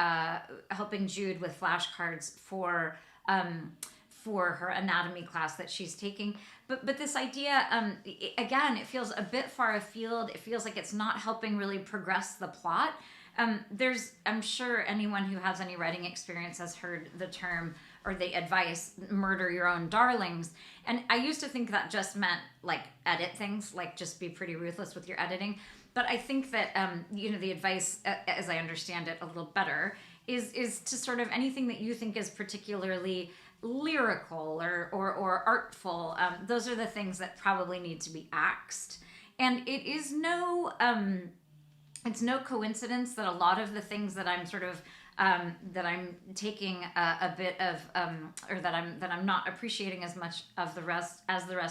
Jude with flashcards for her anatomy class that she's taking. But this idea, again, it feels a bit far afield. It feels like it's not helping really progress the plot. I'm sure anyone who has any writing experience has heard the term or the advice, murder your own darlings. And I used to think that just meant like edit things, like just be pretty ruthless with your editing. But I think that, the advice, as I understand it a little better, is to sort of anything that you think is particularly lyrical or artful. Those are the things that probably need to be axed. And it is it's no coincidence that a lot of the things that I'm sort of that I'm taking a bit of, or that I'm not appreciating as much of the rest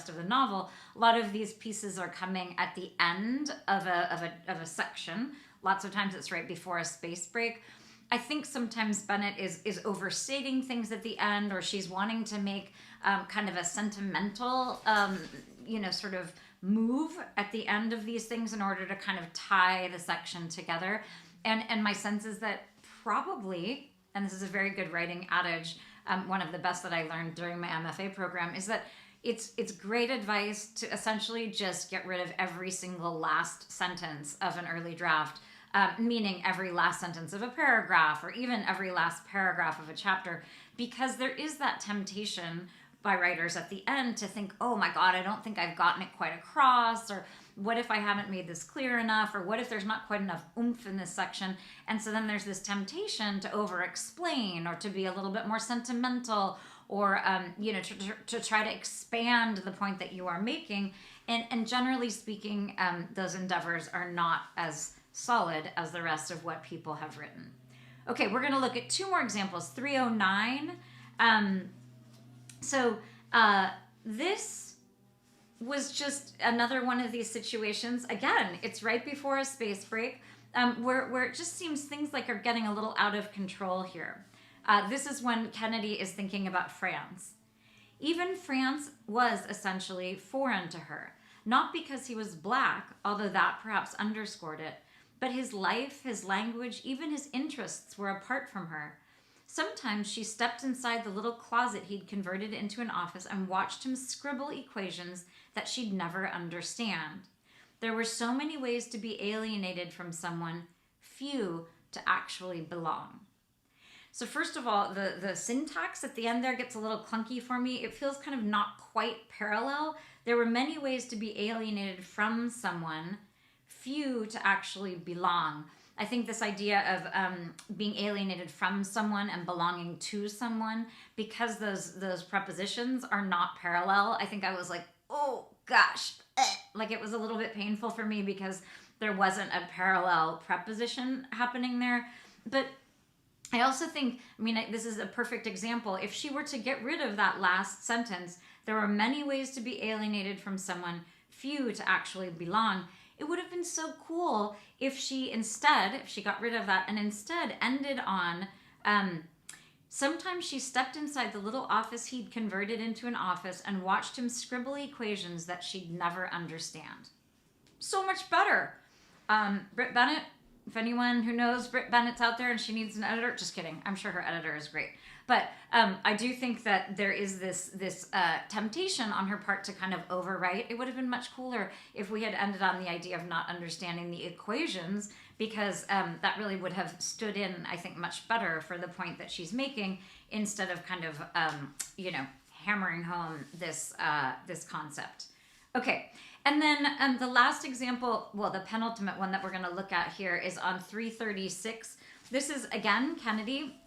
of the novel. A lot of these pieces are coming at the end of a section. Lots of times it's right before a space break. I think sometimes Bennett is overstating things at the end, or she's wanting to make kind of a sentimental, sort of move at the end of these things in order to kind of tie the section together. And my sense is that probably, and this is a very good writing adage, one of the best that I learned during my MFA program, is that it's great advice to essentially just get rid of every single last sentence of an early draft, meaning every last sentence of a paragraph, or even every last paragraph of a chapter, because there is that temptation by writers at the end to think, oh my God, I don't think I've gotten it quite across, or what if I haven't made this clear enough, or what if there's not quite enough oomph in this section? And so then there's this temptation to over-explain, or to be a little bit more sentimental, or to try to expand the point that you are making. And generally speaking, those endeavors are not as solid as the rest of what people have written. Okay, we're going to look at two more examples. 309. This was just another one of these situations. Again, it's right before a space break, where it just seems things like are getting a little out of control here. This is when Kennedy is thinking about France. Even France was essentially foreign to her, not because he was black, although that perhaps underscored it, but his life, his language, even his interests were apart from her. Sometimes she stepped inside the little closet he'd converted into an office and watched him scribble equations that she'd never understand. There were so many ways to be alienated from someone, few to actually belong. So first of all, the syntax at the end there gets a little clunky for me. It feels kind of not quite parallel. There were many ways to be alienated from someone, few to actually belong. I think this idea of being alienated from someone and belonging to someone, because those prepositions are not parallel, I think I was like, oh gosh, like it was a little bit painful for me because there wasn't a parallel preposition happening there. But I also think, this is a perfect example. If she were to get rid of that last sentence, there were many ways to be alienated from someone, few to actually belong. It would have been so cool if she got rid of that and instead ended on, sometimes she stepped inside the little office he'd converted into an office and watched him scribble equations that she'd never understand. So much better. Brit Bennett, if anyone who knows Brit Bennett's out there and she needs an editor, just kidding. I'm sure her editor is great. But I do think that there is this temptation on her part to kind of overwrite. It would have been much cooler if we had ended on the idea of not understanding the equations, because that really would have stood in, I think, much better for the point that she's making, instead of kind of, hammering home this concept. Okay, and then the last example, well, the penultimate one that we're going to look at here is on 336. This is, again, Kennedy.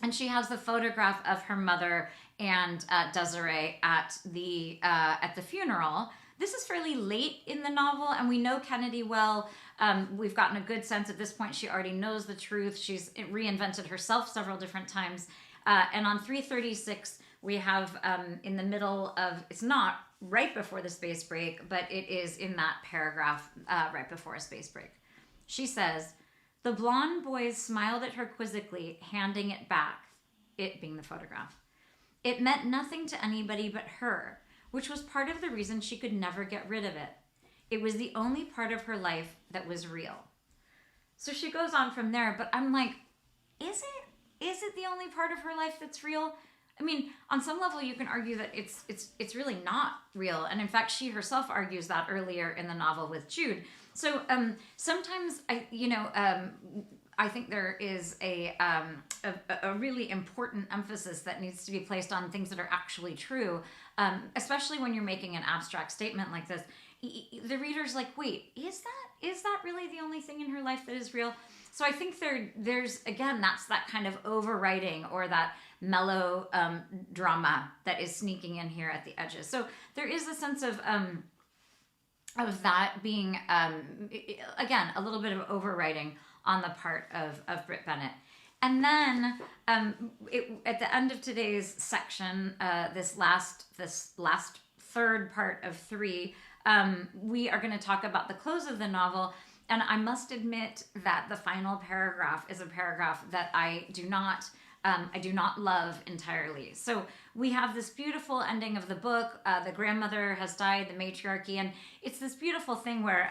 And she has the photograph of her mother and Desiree at the funeral. This is fairly late in the novel, and we know Kennedy well. We've gotten a good sense at this point she already knows the truth. She's reinvented herself several different times. And on 336, we have in the middle of, it's not right before the space break, but it is in that paragraph right before a space break. She says, "The blonde boys smiled at her quizzically, handing it back," it being the photograph. "It meant nothing to anybody but her, which was part of the reason she could never get rid of it. It was the only part of her life that was real." So she goes on from there, but I'm like, is it the only part of her life that's real? On some level, you can argue that it's really not real. And in fact, she herself argues that earlier in the novel with Jude. So sometimes I think there is a really important emphasis that needs to be placed on things that are actually true, especially when you're making an abstract statement like this. The reader's like, wait, is that really the only thing in her life that is real? So I think there's again, that's that kind of overwriting or that mellow drama that is sneaking in here at the edges. So there is a sense of that being again a little bit of overwriting on the part of Brit Bennett. And then at the end of today's section, this last third part of 3, we are going to talk about the close of the novel. And I must admit that the final paragraph is a paragraph that I do not love entirely. So we have this beautiful ending of the book. The grandmother has died, the matriarchy, and it's this beautiful thing where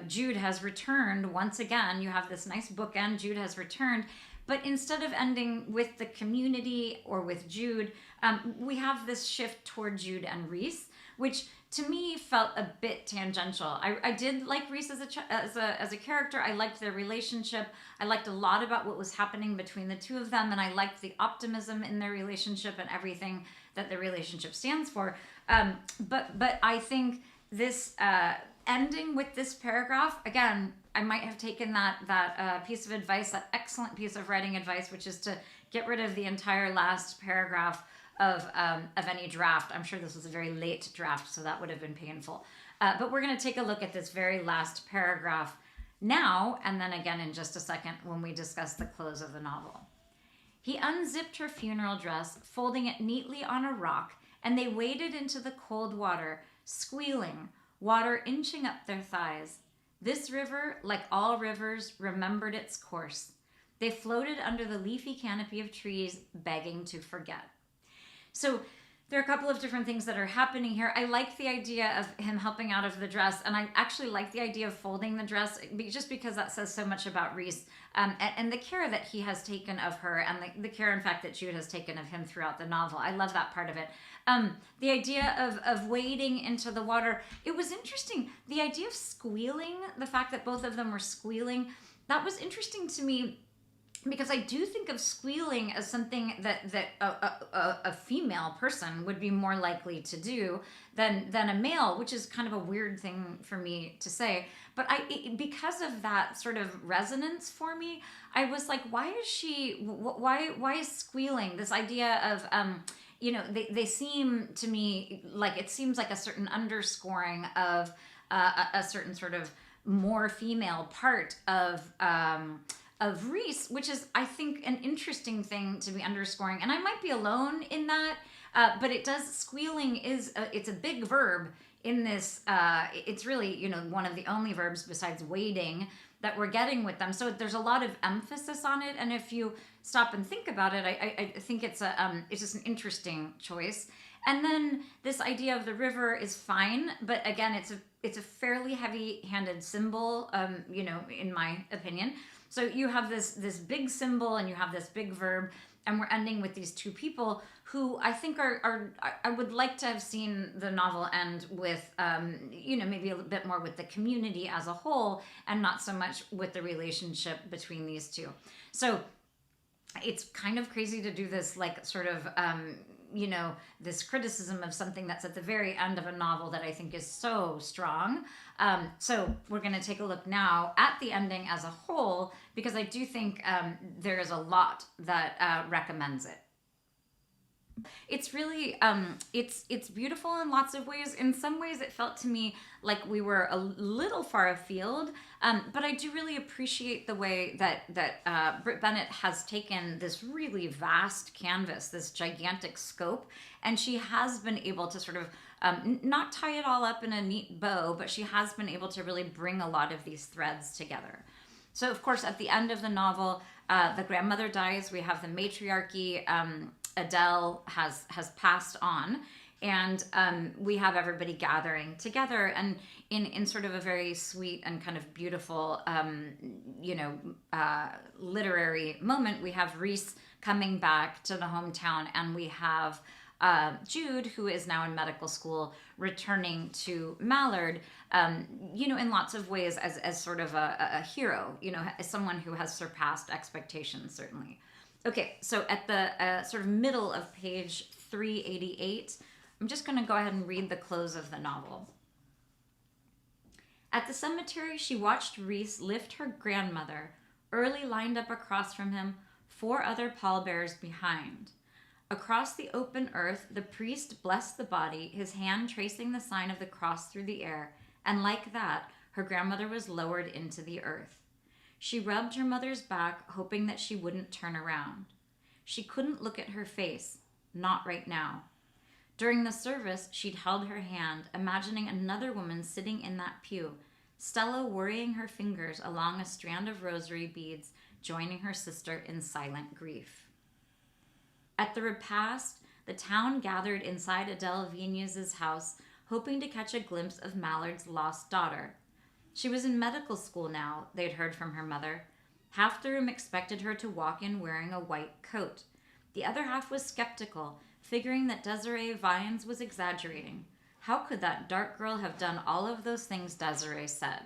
Jude has returned once again. You have this nice bookend. Jude has returned, but instead of ending with the community or with Jude, we have this shift toward Jude and Reese, which to me felt a bit tangential. I did like Reese as a character. I liked their relationship. I liked a lot about what was happening between the two of them, and I liked the optimism in their relationship and everything that the relationship stands for. But I think this ending with this paragraph, again, I might have taken that piece of advice, that excellent piece of writing advice, which is to get rid of the entire last paragraph of any draft. I'm sure this was a very late draft, so that would have been painful. But we're going to take a look at this very last paragraph now, and then again in just a second when we discuss the close of the novel. He unzipped her funeral dress, folding it neatly on a rock, and they waded into the cold water, squealing, water inching up their thighs. This river, like all rivers, remembered its course. They floated under the leafy canopy of trees, begging to forget. So there are a couple of different things that are happening here. I like the idea of him helping out of the dress, and I actually like the idea of folding the dress just because that says so much about Reese and the care that he has taken of her, and the care, in fact, that Jude has taken of him throughout the novel. I love that part of it. The idea of wading into the water, it was interesting. The idea of squealing, the fact that both of them were squealing, that was interesting to me, because I do think of squealing as something that a female person would be more likely to do than a male, which is kind of a weird thing for me to say. But because of that sort of resonance for me, I was like, why is squealing? This idea of they seem to me like it seems like a certain underscoring of a certain sort of more female part of Reese, which is, I think, an interesting thing to be underscoring. And I might be alone in that, but it does, squealing it's a big verb in this. It's really, one of the only verbs besides wading that we're getting with them. So there's a lot of emphasis on it. And if you stop and think about it, I think it's just an interesting choice. And then this idea of the river is fine, but again, it's a fairly heavy-handed symbol, in my opinion. So you have this big symbol and you have this big verb, and we're ending with these two people who I think are I would like to have seen the novel end with, maybe a bit more with the community as a whole and not so much with the relationship between these two. So it's kind of crazy to do this, like, sort of, this criticism of something that's at the very end of a novel that I think is so strong. So we're going to take a look now at the ending as a whole, because I do think there is a lot that recommends it. It's really, it's beautiful in lots of ways. In some ways, it felt to me like we were a little far afield, but I do really appreciate the way that Brit Bennett has taken this really vast canvas, this gigantic scope, and she has been able to sort of not tie it all up in a neat bow, but she has been able to really bring a lot of these threads together. So, of course, at the end of the novel, the grandmother dies. We have the matriarchy. Adele has passed on, and we have everybody gathering together, and in sort of a very sweet and kind of beautiful, literary moment, we have Reese coming back to the hometown, and we have Jude, who is now in medical school, returning to Mallard, in lots of ways as sort of a hero, as someone who has surpassed expectations, certainly. Okay, so at the sort of middle of page 388, I'm just going to go ahead and read the close of the novel. At the cemetery, she watched Reese lift her grandmother, Early lined up across from him, 4 other pallbearers behind. Across the open earth, the priest blessed the body, his hand tracing the sign of the cross through the air, and like that, her grandmother was lowered into the earth. She rubbed her mother's back, hoping that she wouldn't turn around. She couldn't look at her face, not right now. During the service, she'd held her hand, imagining another woman sitting in that pew, Stella worrying her fingers along a strand of rosary beads, joining her sister in silent grief. At the repast, the town gathered inside Adele Vignes' house, hoping to catch a glimpse of Mallard's lost daughter. She was in medical school now, they'd heard from her mother. Half the room expected her to walk in wearing a white coat. The other half was skeptical, figuring that Desiree Vines was exaggerating. How could that dark girl have done all of those things Desiree said?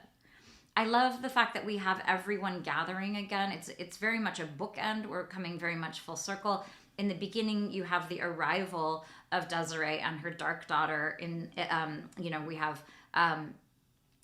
I love the fact that we have everyone gathering again. It's very much a bookend. We're coming very much full circle. In the beginning, you have the arrival of Desiree and her dark daughter. We have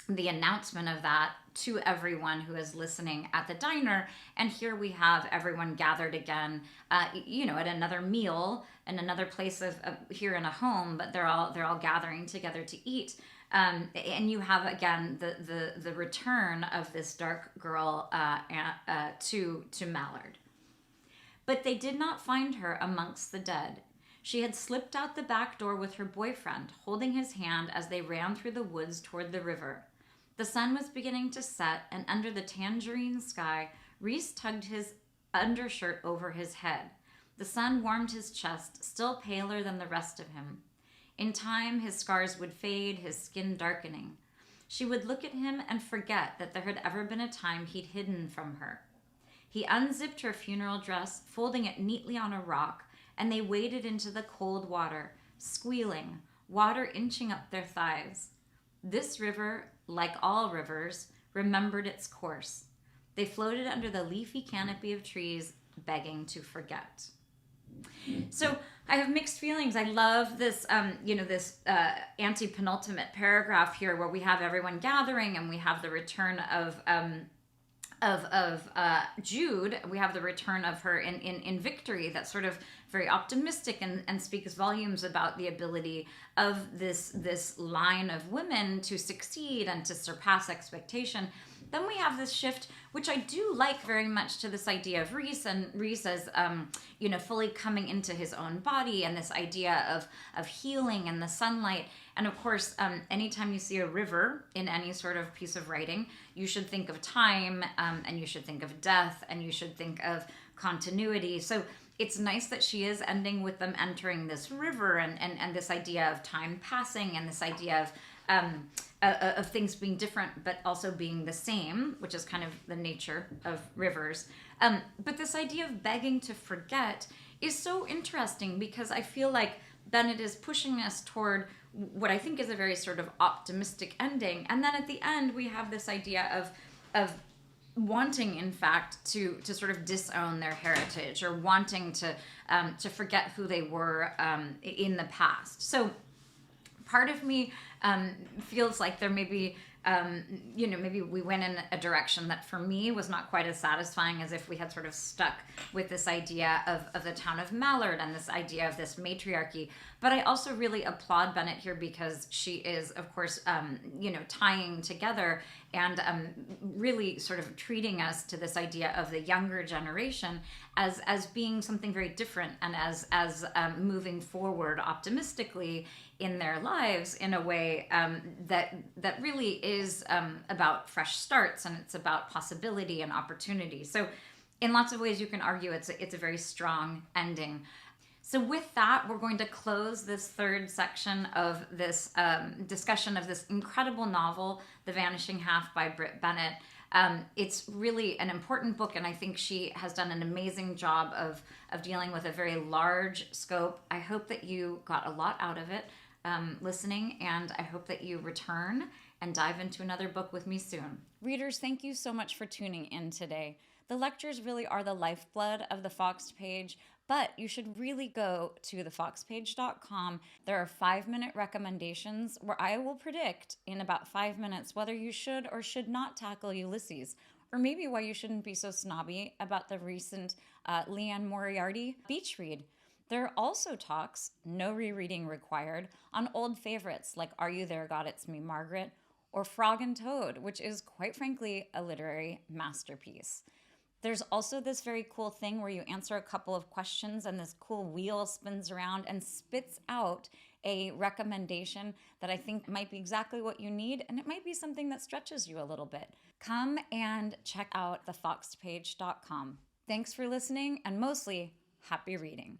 the announcement of that to everyone who is listening at the diner. And here we have everyone gathered again, at another meal and another place of here in a home, but they're all gathering together to eat. And you have again the return of this dark girl to Mallard. But they did not find her amongst the dead. She had slipped out the back door with her boyfriend, holding his hand as they ran through the woods toward the river. The sun was beginning to set, and under the tangerine sky, Reese tugged his undershirt over his head. The sun warmed his chest, still paler than the rest of him. In time, his scars would fade, his skin darkening. She would look at him and forget that there had ever been a time he'd hidden from her. He unzipped her funeral dress, folding it neatly on a rock, and they waded into the cold water, squealing, water inching up their thighs. This river, like all rivers, remembered its course. They floated under the leafy canopy of trees, begging to forget. So I have mixed feelings. I love this, this anti-penultimate paragraph here where we have everyone gathering and we have the return of Jude. We have the return of her in victory. That's sort of very optimistic and speaks volumes about the ability of this line of women to succeed and to surpass expectation. Then we have this shift, which I do like very much, to this idea of Reese, and Reese as fully coming into his own body, and this idea of healing and the sunlight. And of course, anytime you see a river in any sort of piece of writing, you should think of time, and you should think of death, and you should think of continuity. So it's nice that she is ending with them entering this river, and this idea of time passing, and this idea of things being different but also being the same, which is kind of the nature of rivers. But this idea of begging to forget is so interesting, because I feel like Bennett is pushing us toward what I think is a very sort of optimistic ending. And then at the end, we have this idea of wanting, in fact, to sort of disown their heritage, or wanting to forget who they were in the past. So part of me feels like there may be, maybe we went in a direction that for me was not quite as satisfying as if we had sort of stuck with this idea of the town of Mallard and this idea of this matriarchy. But I also really applaud Bennett here, because she is, of course, tying together and really sort of treating us to this idea of the younger generation as being something very different, and as moving forward optimistically in their lives in a way that really is about fresh starts, and it's about possibility and opportunity. So in lots of ways you can argue it's a very strong ending. So with that, we're going to close this third section of this discussion of this incredible novel, The Vanishing Half by Brit Bennett. It's really an important book, and I think she has done an amazing job of dealing with a very large scope. I hope that you got a lot out of it listening, and I hope that you return and dive into another book with me soon. Readers, thank you so much for tuning in today. The lectures really are the lifeblood of the Fox page, but you should really go to thefoxpage.com. There are 5-minute recommendations where I will predict in about 5 minutes whether you should or should not tackle Ulysses, or maybe why you shouldn't be so snobby about the recent Leanne Moriarty beach read. There are also talks, no rereading required, on old favorites like Are You There, God, It's Me, Margaret, or Frog and Toad, which is quite frankly a literary masterpiece. There's also this very cool thing where you answer a couple of questions and this cool wheel spins around and spits out a recommendation that I think might be exactly what you need, and it might be something that stretches you a little bit. Come and check out thefoxpage.com. Thanks for listening, and mostly, happy reading.